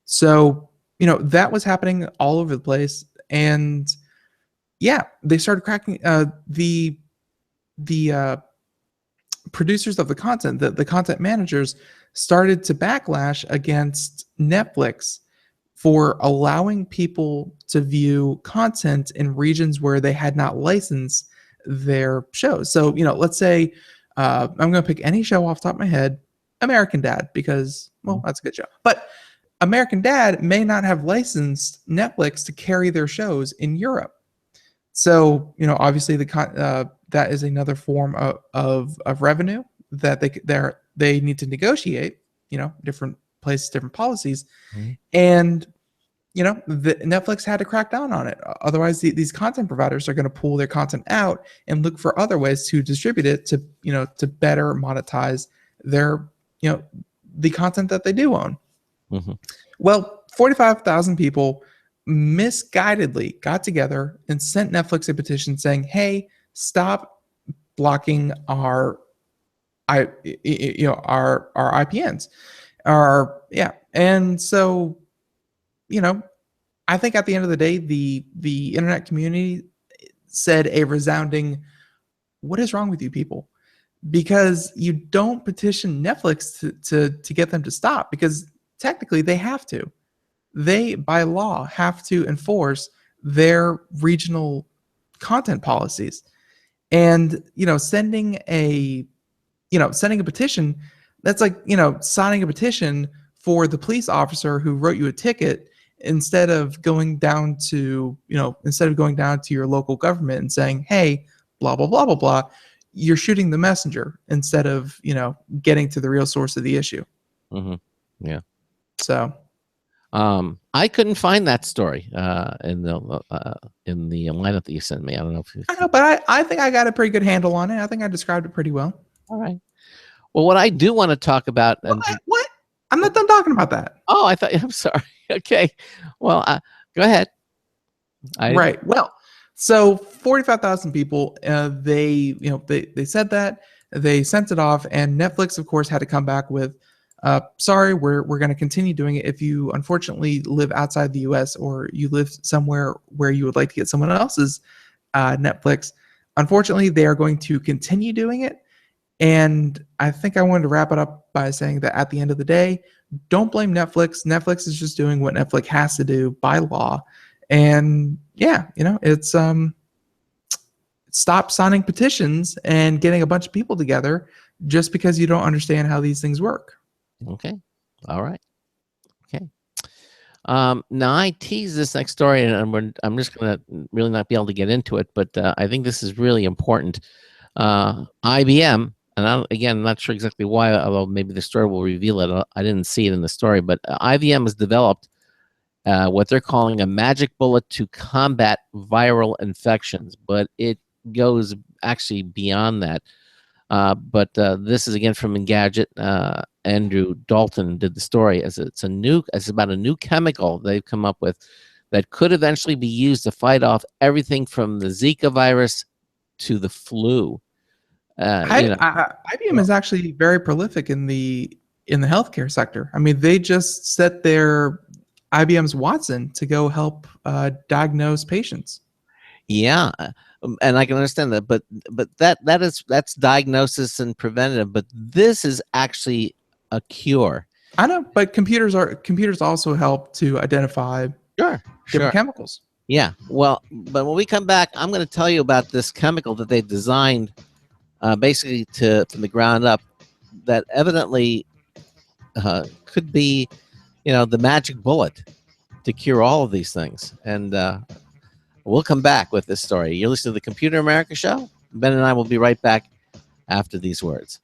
So, that was happening all over the place. And yeah, they started cracking the producers of the content, the content managers started to backlash against Netflix for allowing people to view content in regions where they had not licensed their shows. So, let's say I'm going to pick any show off the top of my head, American Dad, because, well, that's a good show. But American Dad may not have licensed Netflix to carry their shows in Europe. So, obviously that is another form of revenue that they need to negotiate, different places, different policies. Mm-hmm. And, Netflix had to crack down on it. Otherwise, these content providers are going to pull their content out and look for other ways to distribute it to better monetize their, the content that they do own. Mm-hmm. Well, 45,000 people misguidedly got together and sent Netflix a petition saying, "Hey, stop blocking our IPNs." And so, I think at the end of the day, the internet community said a resounding, "What is wrong with you people?" Because you don't petition Netflix to get them to stop, because technically they have to. They, by law, have to enforce their regional content policies. And, sending a petition, that's like, signing a petition for the police officer who wrote you a ticket, instead of going down to your local government and saying, "Hey, blah, blah, blah, blah, blah," you're shooting the messenger instead of, getting to the real source of the issue. Mm-hmm. Yeah. So, I couldn't find that story in the lineup that you sent me. I don't know if I know, but I think I got a pretty good handle on it. I think I described it pretty well. All right. Well, what I do want to talk about, and what? I'm not done talking about that. Oh, I'm sorry. Okay. Well, go ahead. Right. Well, so 45,000 people, they said that, they sent it off, and Netflix, of course, had to come back with, "Sorry, we're going to continue doing it. If you unfortunately live outside the US, or you live somewhere where you would like to get someone else's Netflix, unfortunately, they are going to continue doing it." And I think I wanted to wrap it up by saying that at the end of the day, don't blame Netflix. Netflix is just doing what Netflix has to do by law. And it's stop signing petitions and getting a bunch of people together just because you don't understand how these things work. Okay. All right. Okay. Now I tease this next story, and I'm just going to really not be able to get into it, but I think this is really important. IBM, and I'm not sure exactly why, although maybe the story will reveal it. I didn't see it in the story, but IBM has developed what they're calling a magic bullet to combat viral infections, but it goes actually beyond that. But this is again from Engadget. Andrew Dalton did the story. It's about a new chemical they've come up with that could eventually be used to fight off everything from the Zika virus to the flu. IBM is actually very prolific in the healthcare sector. I mean, they just set their IBM's Watson to go help diagnose patients. Yeah, and I can understand that, but that's diagnosis and preventative. But this is actually a cure. I know, but computers also help to identify different chemicals. Yeah, well, but when we come back, I'm going to tell you about this chemical that they've designed, basically from the ground up, that evidently could be, the magic bullet to cure all of these things. And we'll come back with this story. You're listening to the Computer America Show. Ben and I will be right back after these words.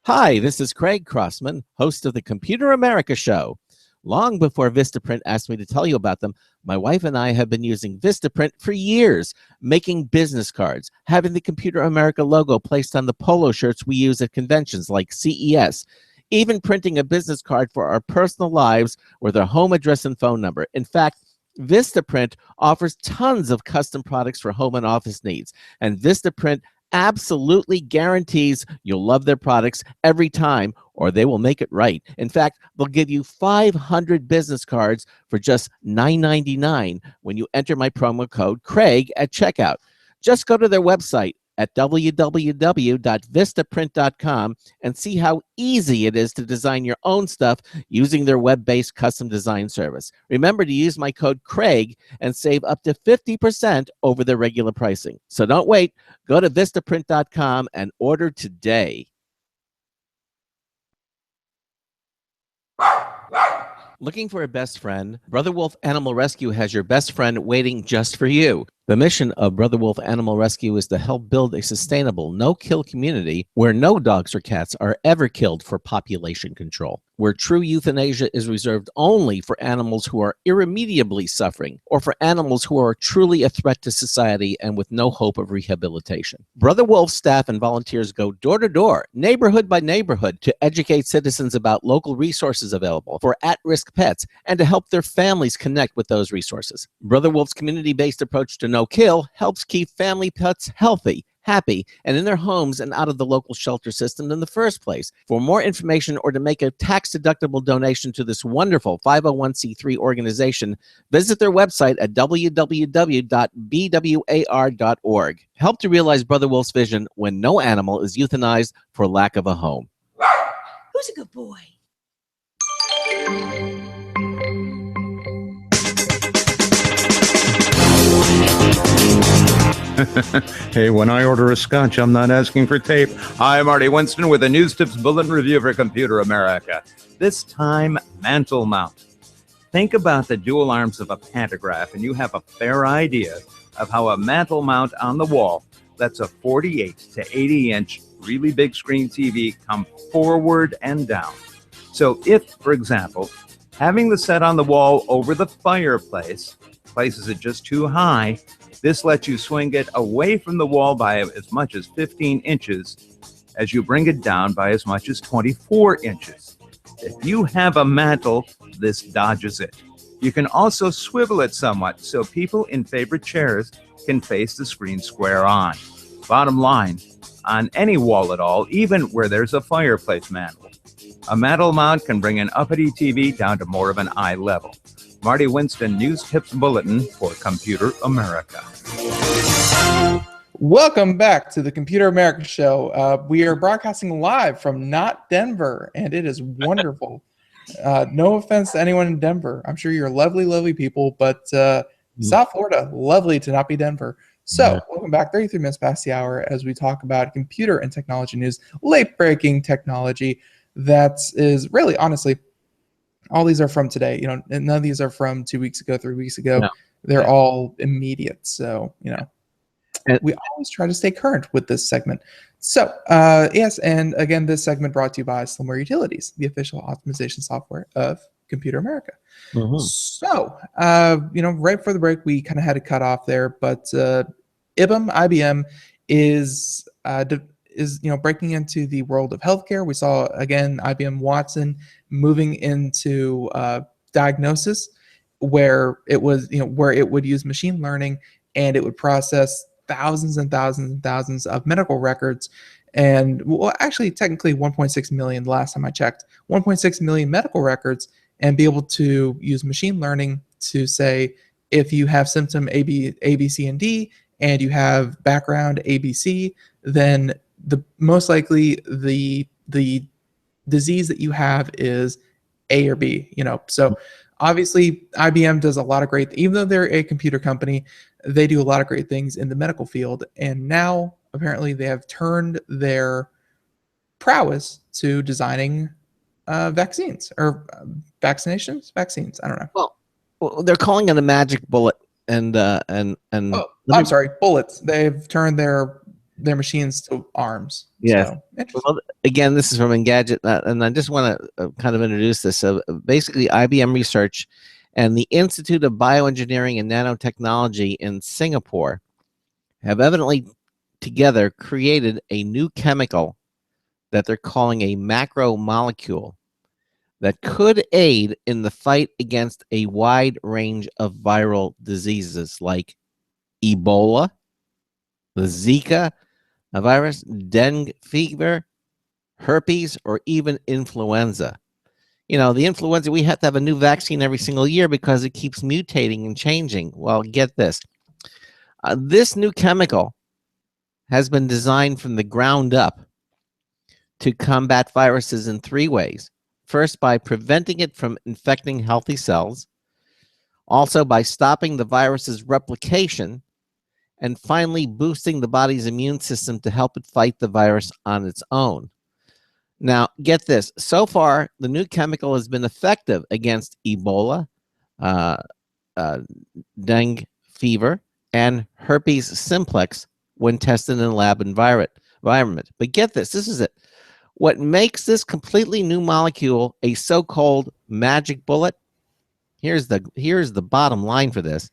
Hi, this is Craig Crossman, host of the Computer America Show. Long before Vistaprint asked me to tell you about them, my wife and I have been using Vistaprint for years, making business cards, having the Computer America logo placed on the polo shirts we use at conventions like CES, even printing a business card for our personal lives with our home address and phone number. In fact, Vistaprint offers tons of custom products for home and office needs, and Vistaprint absolutely guarantees you'll love their products every time, or they will make it right. In fact, they'll give you 500 business cards for just $9.99 when you enter my promo code Craig at checkout. Just go to their website at www.vistaprint.com and see how easy it is to design your own stuff using their web-based custom design service. Remember to use my code Craig and save up to 50% over their regular pricing. So don't wait. Go to vistaprint.com and order today. Looking for a best friend? Brother Wolf Animal Rescue has your best friend waiting just for you. The mission of Brother Wolf Animal Rescue is to help build a sustainable, no-kill community where no dogs or cats are ever killed for population control, where true euthanasia is reserved only for animals who are irremediably suffering or for animals who are truly a threat to society and with no hope of rehabilitation. Brother Wolf's staff and volunteers go door to door, neighborhood by neighborhood, to educate citizens about local resources available for at-risk pets and to help their families connect with those resources. Brother Wolf's community-based approach to no-kill helps keep family pets healthy, happy, and in their homes and out of the local shelter system in the first place. For more information or to make a tax-deductible donation to this wonderful 501c3 organization, visit their website at www.bwar.org. Help to realize Brother Wolf's vision when no animal is euthanized for lack of a home. Who's a good boy? Hey, when I order a scotch, I'm not asking for tape. I'm Marty Winston with a News Tips Bulletin Review for Computer America. This time, mantle mount. Think about the dual arms of a pantograph, and you have a fair idea of how a mantle mount on the wall lets a 48 to 80-inch really big screen TV come forward and down. So if, for example, having the set on the wall over the fireplace places it just too high, this lets you swing it away from the wall by as much as 15 inches as you bring it down by as much as 24 inches. If you have a mantle, this dodges it. You can also swivel it somewhat so people in favorite chairs can face the screen square on. Bottom line, on any wall at all, even where there's a fireplace mantle, a mantle mount can bring an uppity TV down to more of an eye level. Marty Winston, News Tips Bulletin for Computer America. Welcome back to the Computer America Show. We are broadcasting live from not Denver, and it is wonderful. No offense to anyone in Denver. I'm sure you're lovely, lovely people, but South Florida, lovely to not be Denver. So, welcome back, 33 minutes past the hour, as we talk about computer and technology news, late-breaking technology that is really, honestly, all these are from today. And none of these are from 2 weeks ago, 3 weeks ago. No. They're all immediate. So, we always try to stay current with this segment. So, yes, and again, this segment brought to you by Slimware Utilities, the official optimization software of Computer America. Mm-hmm. So, right before the break, we kind of had a cut off there, but IBM is breaking into the world of healthcare. We saw again IBM Watson moving into diagnosis, where it was where it would use machine learning and it would process thousands and thousands and thousands of medical records, and actually technically 1.6 million last time I checked, 1.6 million medical records, and be able to use machine learning to say if you have symptom A, B, C, and D, and you have background ABC, then the most likely the disease that you have is A or B. So obviously IBM does a lot of great, even though they're a computer company, they do a lot of great things in the medical field. And now apparently they have turned their prowess to designing vaccines or vaccines. I don't know. Well, they're calling it a magic bullet, and I'm sorry, bullets. They've turned their machines to arms. Yes. So, well, again, this is from Engadget, and I just want to kind of introduce this. So basically, IBM Research and the Institute of Bioengineering and Nanotechnology in Singapore have evidently together created a new chemical that they're calling a macromolecule that could aid in the fight against a wide range of viral diseases like Ebola, the Zika virus, dengue fever, herpes, or even influenza. The influenza, we have to have a new vaccine every single year because it keeps mutating and changing. Well, get this. This new chemical has been designed from the ground up to combat viruses in 3 ways. First, by preventing it from infecting healthy cells, also by stopping the virus's replication, and finally boosting the body's immune system to help it fight the virus on its own. Now, get this. So far, the new chemical has been effective against Ebola, uh, dengue fever, and herpes simplex when tested in a lab environment. But get this. This is it. What makes this completely new molecule a so-called magic bullet, here's the bottom line for this,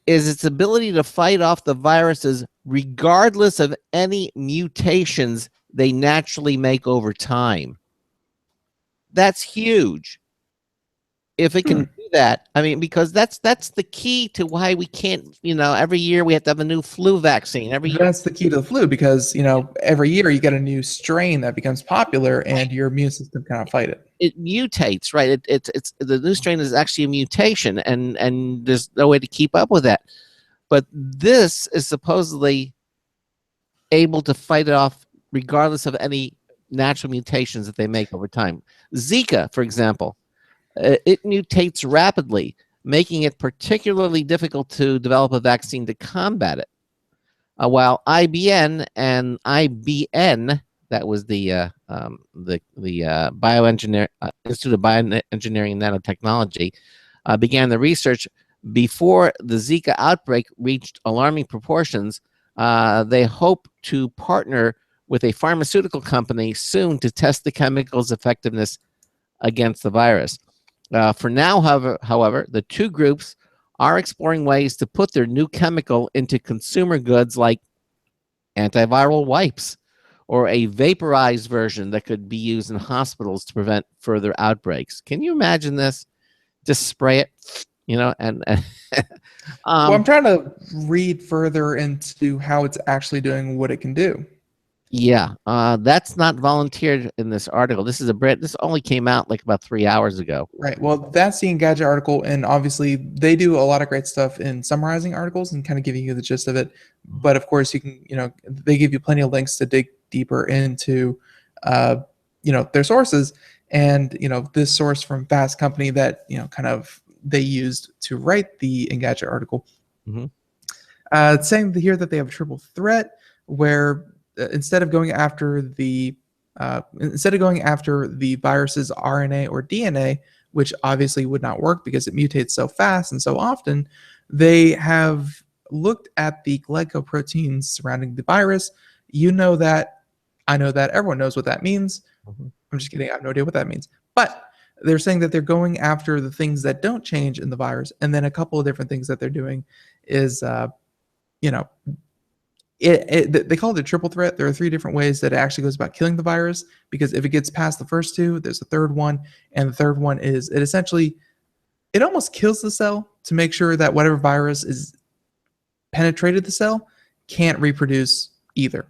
is its ability to fight off the viruses regardless of any mutations they naturally make over time. That's huge. If it can do that, I mean, because that's the key to why we can't, every year we have to have a new flu vaccine. Every year. That's the key to the flu because, every year you get a new strain that becomes popular and your immune system cannot fight it. It mutates, right? It's the new strain is actually a mutation, and there's no way to keep up with that. But this is supposedly able to fight it off regardless of any natural mutations that they make over time. Zika, for example, it mutates rapidly, making it particularly difficult to develop a vaccine to combat it. While IBN and IBN, that was the bioengineer Institute of Bioengineering and Nanotechnology, began the research before the Zika outbreak reached alarming proportions. They hope to partner with a pharmaceutical company soon to test the chemical's effectiveness against the virus. For now, however, the two groups are exploring ways to put their new chemical into consumer goods like antiviral wipes or a vaporized version that could be used in hospitals to prevent further outbreaks. Can you imagine this? Just spray it, and well, I'm trying to read further into how it's actually doing what it can do. Yeah, that's not volunteered in this article. This only came out like about 3 hours ago. Right. Well, that's the Engadget article, and obviously they do a lot of great stuff in summarizing articles and kind of giving you the gist of it. But of course, you can, they give you plenty of links to dig deeper into, their sources. And this source from Fast Company that kind of they used to write the Engadget article. Mm-hmm. Saying here that they have a triple threat where instead of going after the virus's RNA or DNA, which obviously would not work because it mutates so fast and so often, they have looked at the glycoproteins surrounding the virus. You know that, I know that, everyone knows what that means. Mm-hmm. I'm just kidding. I have no idea what that means. But they're saying that they're going after the things that don't change in the virus. And then a couple of different things that they're doing is, they call it a triple threat. There are 3 different ways that it actually goes about killing the virus, because if it gets past the first 2, there's a third one. And the third one is it almost kills the cell to make sure that whatever virus is penetrated the cell can't reproduce either.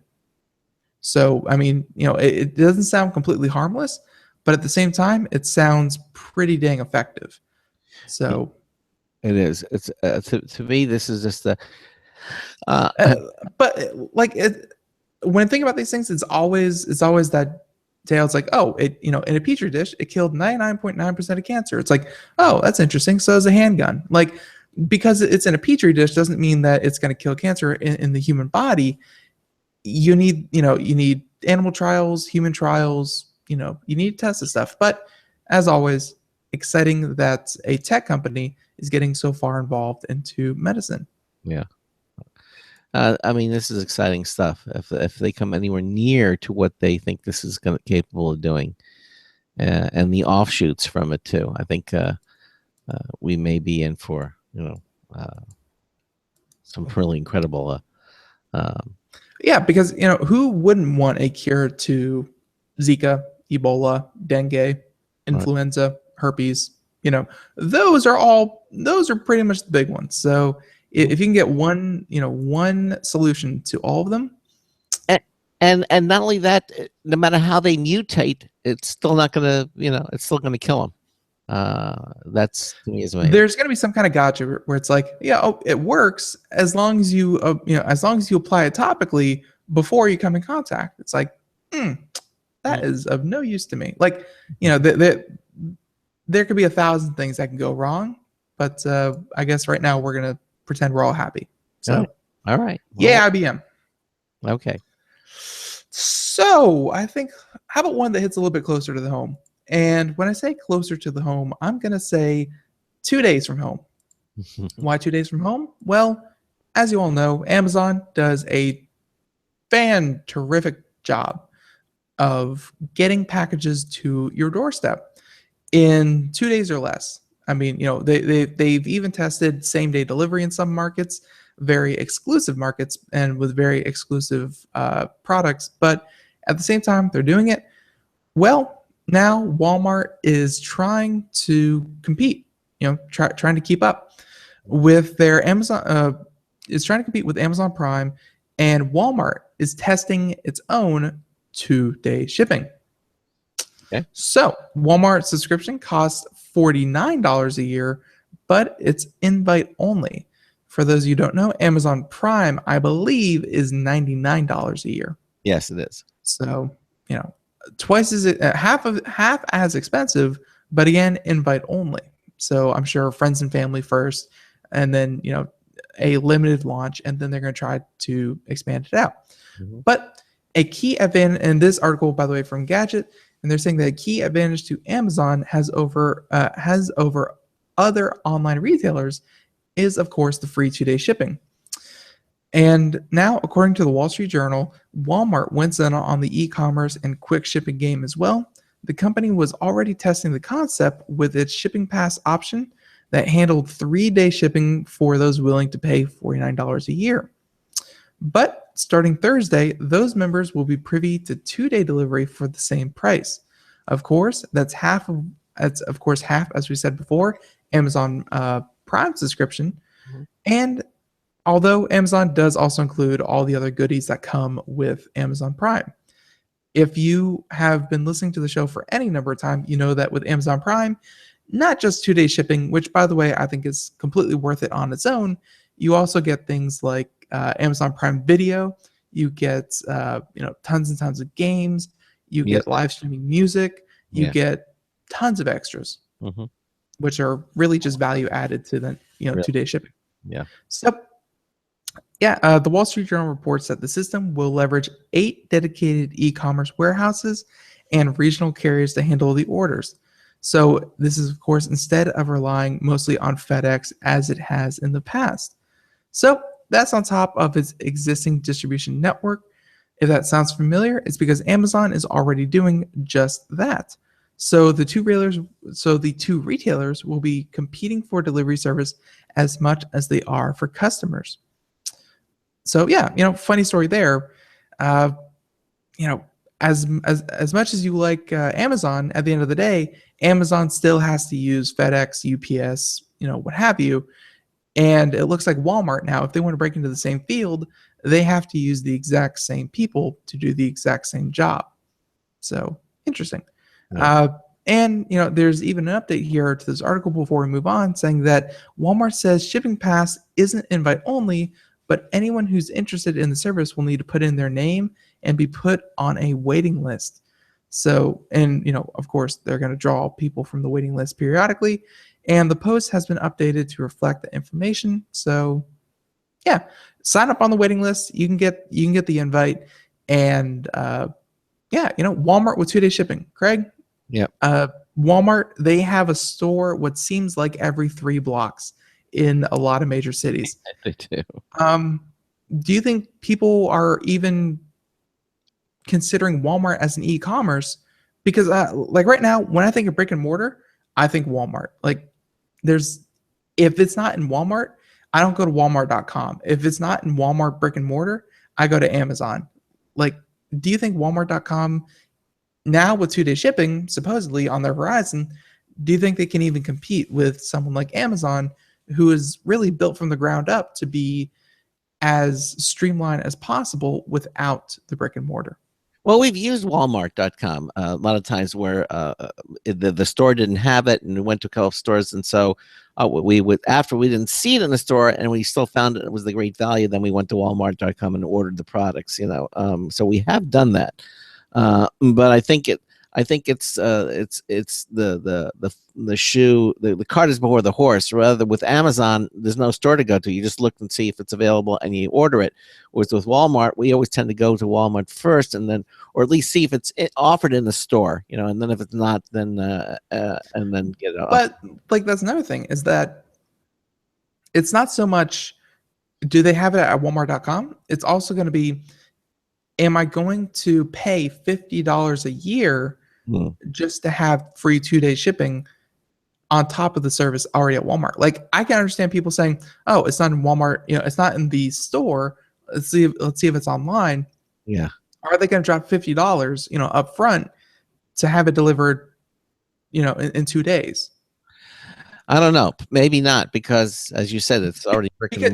So, I mean, it doesn't sound completely harmless, but at the same time, it sounds pretty dang effective. So it is. It's to me, this is just but like when I think about these things, it's always that tale. It's like, oh, in a petri dish, it killed 99.9% of cancer. It's like, oh, that's interesting. So is a handgun. Like, because it's in a petri dish doesn't mean that it's going to kill cancer in the human body. You need animal trials, human trials. You need to test this stuff. But as always, exciting that a tech company is getting so far involved into medicine. Yeah. I mean, this is exciting stuff. If they come anywhere near to what they think this is capable of doing, and the offshoots from it too, I think we may be in for some really incredible. Yeah, because who wouldn't want a cure to Zika, Ebola, dengue, influenza, herpes? Those are pretty much the big ones. So if you can get one solution to all of them, and not only that, no matter how they mutate, it's still not gonna it's still gonna kill them. That's to me is amazing. There's going to be some kind of gotcha where it's like, yeah, oh, it works as long as you, as long as you apply it topically before you come in contact. It's like, that is of no use to me. Like, there could be 1,000 things that can go wrong, but I guess right now we're going to pretend we're all happy. So, all right. Yeah, IBM. Okay. So I think, how about one that hits a little bit closer to the home? And when I say closer to the home, I'm going to say 2 days from home. Why 2 days from home? Well, as you all know, Amazon does a terrific job of getting packages to your doorstep in 2 days or less. I mean, they've even tested same-day delivery in some markets, very exclusive markets, and with very exclusive products. But at the same time, they're doing it well. Now Walmart is trying to compete, trying to keep up with their Amazon. Is trying to compete with Amazon Prime, and Walmart is testing its own 2-day shipping. Okay. So Walmart subscription costs $49 a year, but it's invite only. For those of you who don't know, Amazon Prime, I believe, is $99 a year. Yes, it is. So, twice as half as expensive, but again, invite only. So I'm sure friends and family first, and then a limited launch, and then they're going to try to expand it out. Mhm. But a key advantage in this article, by the way, from Gadget, and they're saying that a key advantage to Amazon has over other online retailers is, of course, the free 2-day shipping. And now, according to the Wall Street Journal, Walmart wins in on the e-commerce and quick shipping game as well. The company was already testing the concept with its shipping pass option that handled 3-day shipping for those willing to pay $49 a year. But starting Thursday, those members will be privy to 2-day delivery for the same price. Of course, that's half, as we said before, Amazon Prime subscription. Mhm. And although Amazon does also include all the other goodies that come with Amazon Prime. If you have been listening to the show for any number of times, you know that with Amazon Prime, not just 2-day shipping, which, by the way, I think is completely worth it on its own, you also get things like Amazon Prime Video. You get tons and tons of games. You get live streaming music. You get tons of extras, which are really just value added to the 2-day shipping. Yeah. So, the Wall Street Journal reports that the system will leverage 8 dedicated e-commerce warehouses and regional carriers to handle the orders. So this is, of course, instead of relying mostly on FedEx as it has in the past. So that's on top of its existing distribution network. If that sounds familiar, it's because Amazon is already doing just that. So the two retailers will be competing for delivery service as much as they are for customers. So funny story there. As much as you like Amazon, at the end of the day, Amazon still has to use FedEx, UPS, what have you. And it looks like Walmart now, if they want to break into the same field, they have to use the exact same people to do the exact same job. So interesting. Yeah. And there's even an update here to this article before we move on, saying that Walmart says shipping pass isn't invite only, but anyone who's interested in the service will need to put in their name and be put on a waiting list. So, and of course, they're going to draw people from the waiting list periodically, and the post has been updated to reflect the information. So, sign up on the waiting list. You can get the invite, and Walmart with 2-day shipping. Craig, Walmart, they have a store what seems like every 3 blocks in a lot of major cities. They do. Do you think people are even considering Walmart as an e-commerce? Because like right now, when I think of brick and mortar, I think Walmart. Like if it's not in Walmart, I don't go to walmart.com. If it's not in Walmart brick and mortar, I go to Amazon. Like, do you think walmart.com now with 2-day shipping supposedly on their horizon, do you think they can even compete with someone like Amazon, who is really built from the ground up to be as streamlined as possible without the brick and mortar? Well, we've used Walmart.com a lot of times where the store didn't have it, and we went to a couple of stores, and so we would, after we didn't see it in the store and we still found it was the great value, then we went to Walmart.com and ordered the products. So we have done that, but I think it's the shoe, the cart is before the horse. Rather, with Amazon, there's no store to go to. You just look and see if it's available and you order it. Whereas with Walmart, we always tend to go to Walmart first, and then, or at least see if it's offered in the store, and then if it's not, then and then get it. But like, that's another thing, is that it's not so much do they have it at Walmart.com. It's also going to be, am I going to pay $50 a year just to have free 2-day shipping on top of the service already at Walmart? Like, I can understand people saying, "Oh, it's not in Walmart. It's not in the store. Let's see if it's online." Yeah. Are they going to drop $50, up front to have it delivered, in 2 days? I don't know. Maybe not, because as you said, it's already Because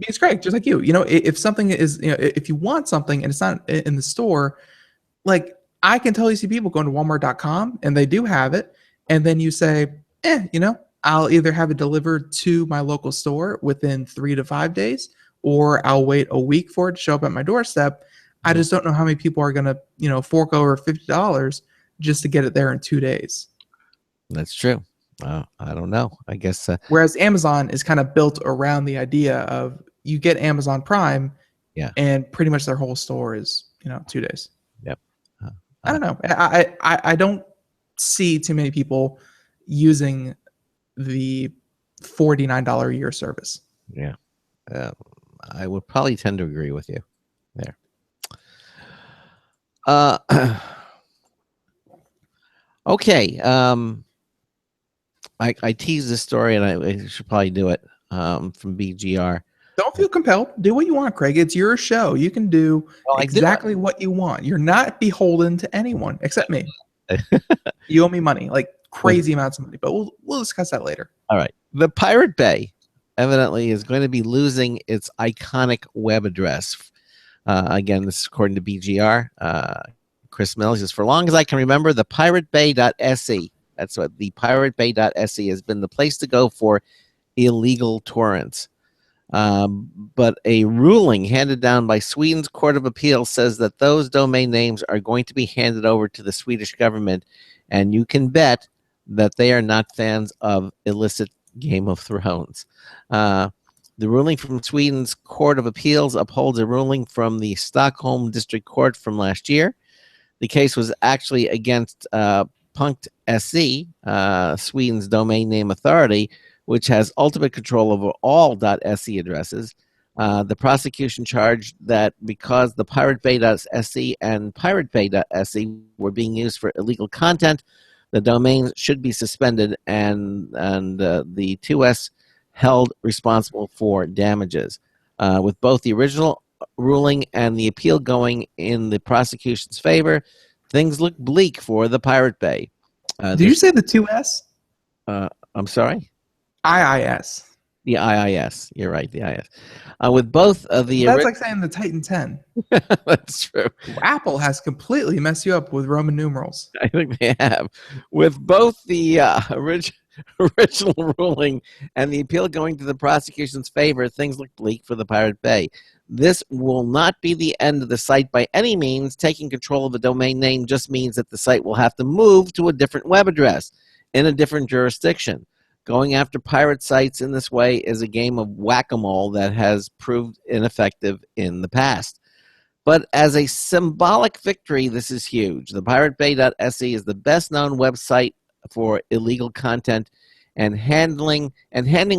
it's great, just like you. If something is, if you want something and it's not in the store, like, I can totally see people going to Walmart.com and they do have it, and then you say, I'll either have it delivered to my local store within 3 to 5 days, or I'll wait a week for it to show up at my doorstep. I just don't know how many people are going to, fork over $50 just to get it there in 2 days. That's true. I don't know. I guess. Whereas Amazon is kind of built around the idea of you get Amazon Prime, and pretty much their whole store is 2 days. Yep. I don't know. I don't see too many people using the $49 a year service. Yeah. I would probably tend to agree with you there. Okay. I teased this story, and I should probably do it from BGR. Don't feel compelled. Do what you want, Craig. It's your show. You can do exactly what you want. You're not beholden to anyone except me. You owe me money, like crazy amounts of money, but we'll discuss that later. All right. The Pirate Bay evidently is going to be losing its iconic web address. Again, this is according to BGR. Chris Mills says, for long as I can remember, the piratebay.se, that's what the piratebay.se has been the place to go for illegal torrents. But a ruling handed down by Sweden's Court of Appeal says that those domain names are going to be handed over to the Swedish government, and you can bet that they are not fans of illicit Game of Thrones. The ruling from Sweden's Court of Appeals upholds a ruling from the Stockholm District Court from last year. The case was actually against Punkt.se, Sweden's domain name authority, which has ultimate control over all .se addresses. The prosecution charged that because the piratebay.se and piratebay.se were being used for illegal content, the domains should be suspended, and the 2S held responsible for damages. With both the original ruling and the appeal going in the prosecution's favor, things look bleak for the Pirate Bay. Did you say the 2S? I'm sorry? IIS. The IIS. You're right, the IIS. With both of the... That's like saying the Titan 10. That's true. Apple has completely messed you up with Roman numerals. I think they have. With both the original ruling and the appeal going to the prosecution's favor, things look bleak for the Pirate Bay. This will not be the end of the site by any means. Taking control of a domain name just means that the site will have to move to a different web address in a different jurisdiction. Going after pirate sites in this way is a game of whack-a-mole that has proved ineffective in the past. But as a symbolic victory, this is huge. The piratebay.se is the best-known website for illegal content, and handing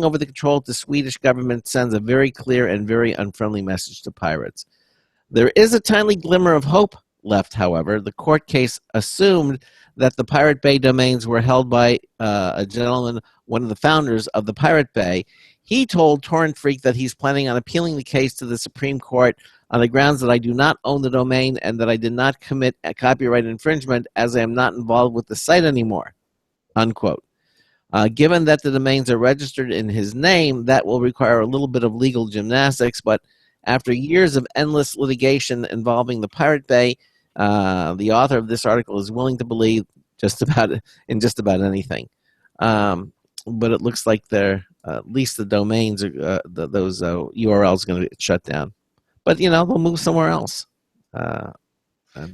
over the control to the Swedish government sends a very clear and very unfriendly message to pirates. There is a tiny glimmer of hope left, however. The court case assumed that the Pirate Bay domains were held by a gentleman, one of the founders of the Pirate Bay. He told Torrent Freak that he's planning on appealing the case to the Supreme Court on the grounds that I do not own the domain and that I did not commit a copyright infringement as I am not involved with the site anymore, unquote. Given that the domains are registered in his name, that will require a little bit of legal gymnastics, but after years of endless litigation involving the Pirate Bay The author of this article is willing to believe just about anything. But it looks like they're at least the domains are those URLs are going to get shut down. But they'll move somewhere else.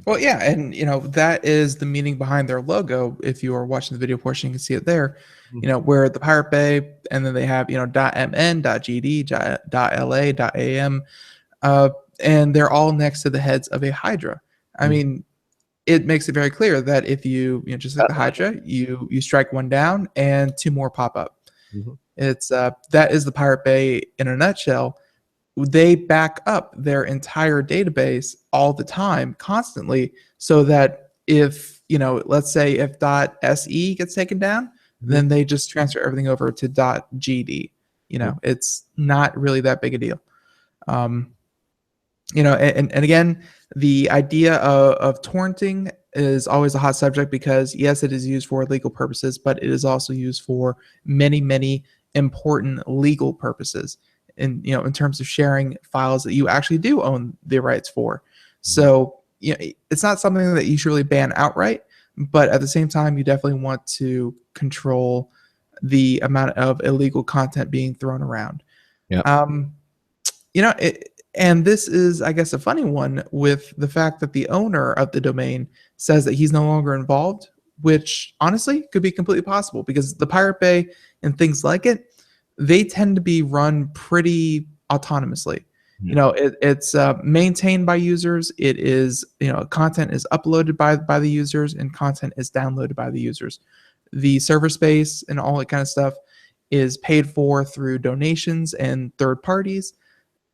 Well, yeah, and that is the meaning behind their logo. If you are watching the video portion, you can see it there. Where the Pirate Bay, and then they have .mn, .gd, .la, .am, and they're all next to the heads of a Hydra. I mean, it makes it very clear that if you just like the Hydra, you strike one down and two more pop up. It's that is the Pirate Bay in a nutshell. They back up their entire database all the time, constantly, so that if let's say if .se gets taken down, then they just transfer everything over to .gd. It's not really that big a deal. And again, the idea of torrenting is always a hot subject because yes, it is used for legal purposes, but it is also used for many, many important legal purposes. In terms of sharing files that you actually do own the rights for. So it's not something that you should really ban outright, but at the same time, you definitely want to control the amount of illegal content being thrown around. And this is, I guess, a funny one with the fact that the owner of the domain says that he's no longer involved, which honestly could be completely possible because the Pirate Bay and things like it, they tend to be run pretty autonomously. It's maintained by users. It is, content is uploaded by the users and content is downloaded by the users. The server space and all that kind of stuff is paid for through donations and third parties.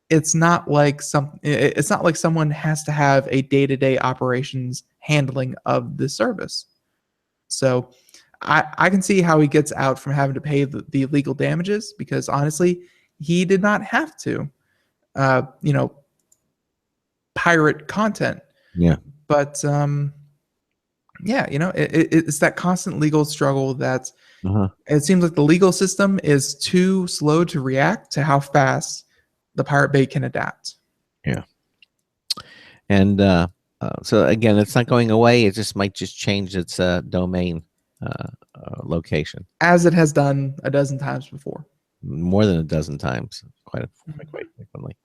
It's not like someone has to have a day-to-day operations handling of the service. So I can see how he gets out from having to pay the legal damages because honestly, he did not have to, pirate content. Yeah. But it's that constant legal struggle that it seems like the legal system is too slow to react to how fast the Pirate Bay can adapt. Yeah. And so again, it's not going away. It just might change its domain location, as it has done a dozen times before. More than a dozen times, quite frequently.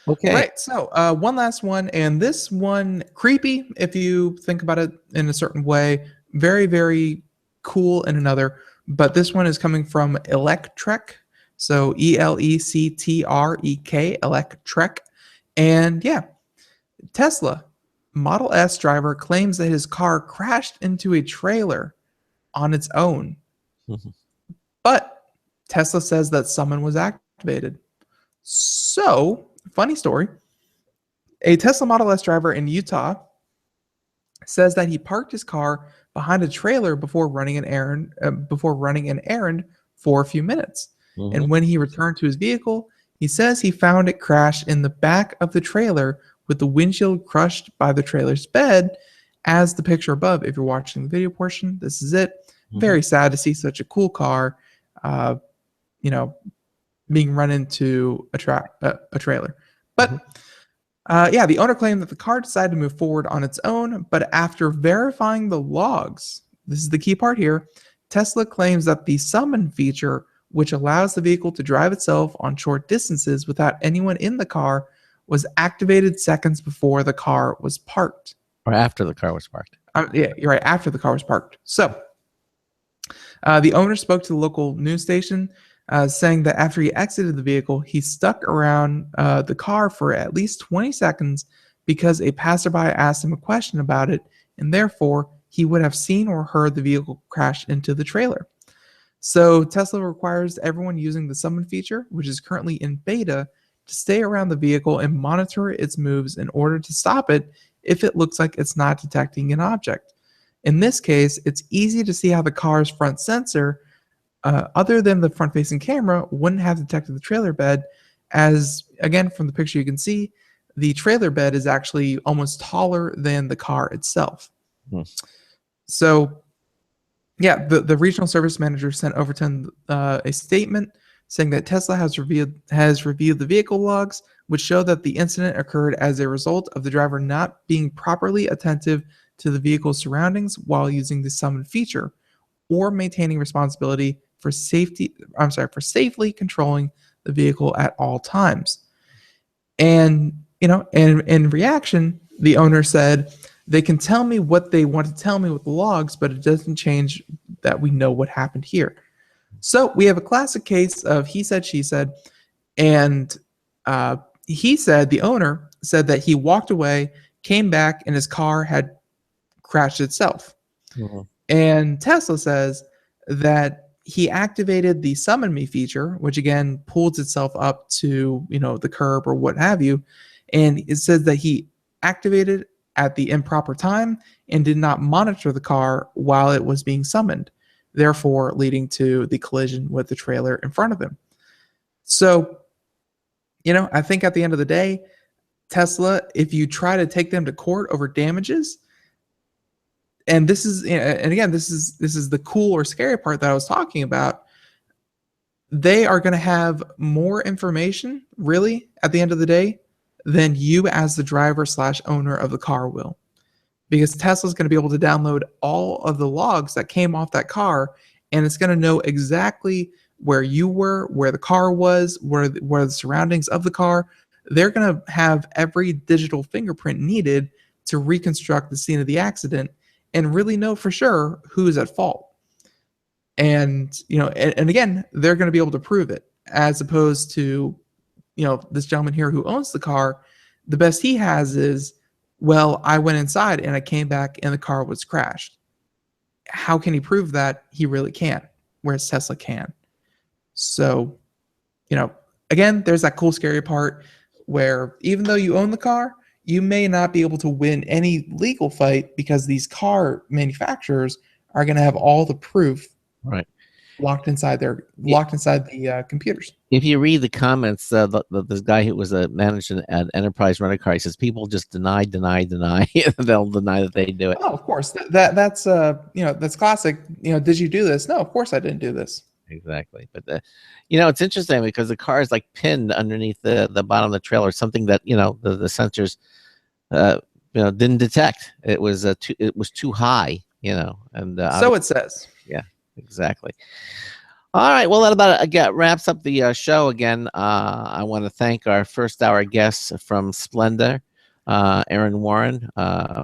Okay. Right. So one last one, and this one creepy if you think about it in a certain way. Very, very cool in another. But this one is coming from Electrek. So ELECTREK, Electrek. And yeah, Tesla Model S driver claims that his car crashed into a trailer on its own. But Tesla says that summon was activated. So, funny story. A Tesla Model S driver in Utah says that he parked his car behind a trailer before running an errand for a few minutes. And when he returned to his vehicle, he says he found it crashed in the back of the trailer with the windshield crushed by the trailer's bed, as the picture above. If you're watching the video portion, this is it. Very sad to see such a cool car, being run into a trailer. But the owner claimed that the car decided to move forward on its own, but after verifying the logs, this is the key part here, Tesla claims that the summon feature, which allows the vehicle to drive itself on short distances without anyone in the car, was activated seconds before the car was parked. Or after the car was parked. Yeah, you're right, after the car was parked. So, the owner spoke to the local news station, saying that after he exited the vehicle, he stuck around the car for at least 20 seconds because a passerby asked him a question about it, and therefore he would have seen or heard the vehicle crash into the trailer. So Tesla requires everyone using the summon feature, which is currently in beta, to stay around the vehicle and monitor its moves in order to stop it if it looks like it's not detecting an object. In this case, it's easy to see how the car's front sensor, other than the front-facing camera, wouldn't have detected the trailer bed, as, again, from the picture you can see, the trailer bed is actually almost taller than the car itself. So, yeah, the regional service manager sent Overton a statement saying that Tesla has reviewed the vehicle logs, which show that the incident occurred as a result of the driver not being properly attentive to the vehicle's surroundings while using the summon feature, or maintaining responsibility for safely controlling the vehicle at all times. And in reaction, the owner said, "They can tell me what they want to tell me with the logs, but it doesn't change that we know what happened here." So we have a classic case of he said, she said, and the owner said that he walked away, came back, and his car had crashed itself. Mhm. And Tesla says that he activated the summon me feature, which again pulls itself up to the curb or what have you, and it says that he activated at the improper time and did not monitor the car while it was being summoned, therefore leading to the collision with the trailer in front of him. So, I think at the end of the day, Tesla, if you try to take them to court over damages, and this is the cool or scary part that I was talking about, they are going to have more information, really, at the end of the day, than you as the driver / owner of the car will. Because Tesla's going to be able to download all of the logs that came off that car, and it's going to know exactly where you were, where the car was, where the surroundings of the car. They're going to have every digital fingerprint needed to reconstruct the scene of the accident and really know for sure who is at fault. And and again, they're going to be able to prove it, as opposed to this gentleman here who owns the car. The best he has is, well, I went inside and I came back and the car was crashed. How can he prove that? He really can't, whereas Tesla can. So, again, there's that cool, scary part where even though you own the car, you may not be able to win any legal fight because these car manufacturers are going to have all the proof locked inside the computers. If you read the comments, this guy who was managing an enterprise rent a car, he says people just deny. They'll deny that they do it. Oh, of course. That's classic. Did you do this? No, of course I didn't do this. Exactly. But it's interesting because the car is like pinned underneath the bottom of the trailer, something that the sensors didn't detect. It was too high, and so it says. Yeah, exactly. All right, well, that about wraps up the show. Again, I want to thank our first hour guests from Splender, Aaron Warren,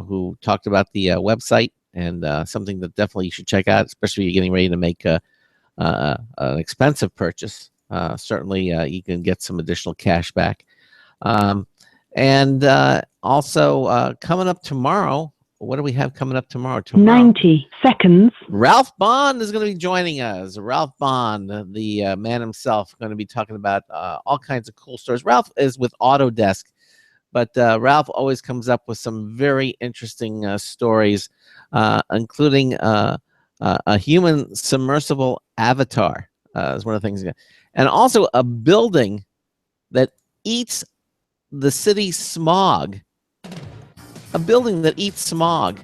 who talked about the website and something that definitely you should check out, especially if you're getting ready to make an expensive purchase. Certainly, you can get some additional cash back. And also, coming up tomorrow, what do we have coming up tomorrow? 90 seconds. Ralph Bond is going to be joining us. Ralph Bond, the man himself, going to be talking about all kinds of cool stories. Ralph is with Autodesk, but Ralph always comes up with some very interesting stories, including a human submersible avatar is one of the things. And also a building that eats the city smog. A building that eats smog.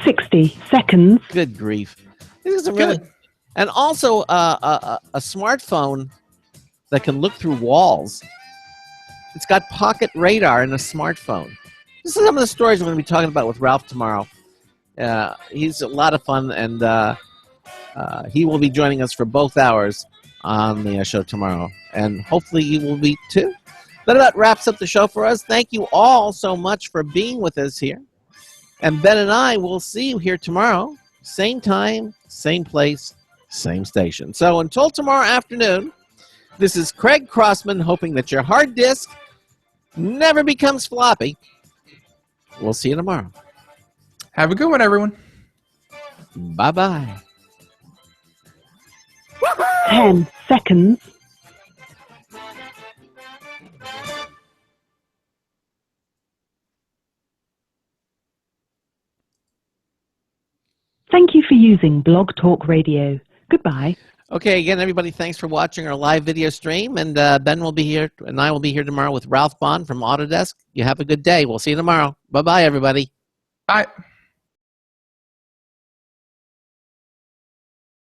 60 seconds. Good grief. This is really, and also a smartphone that can look through walls. It's got pocket radar in a smartphone. This is some of the stories we're going to be talking about with Ralph tomorrow. He's a lot of fun, and he will be joining us for both hours on the show tomorrow. And hopefully you will be too. That about wraps up the show for us. Thank you all so much for being with us here. And Ben and I will see you here tomorrow. Same time, same place, same station. So until tomorrow afternoon, this is Craig Crossman hoping that your hard disk never becomes floppy. We'll see you tomorrow. Have a good one, everyone. Bye-bye. 10 seconds. Thank you for using Blog Talk Radio. Goodbye. Okay, again, everybody, thanks for watching our live video stream. And Ben will be here, and I will be here tomorrow with Ralph Bond from Autodesk. You have a good day. We'll see you tomorrow. Bye-bye, everybody. Bye.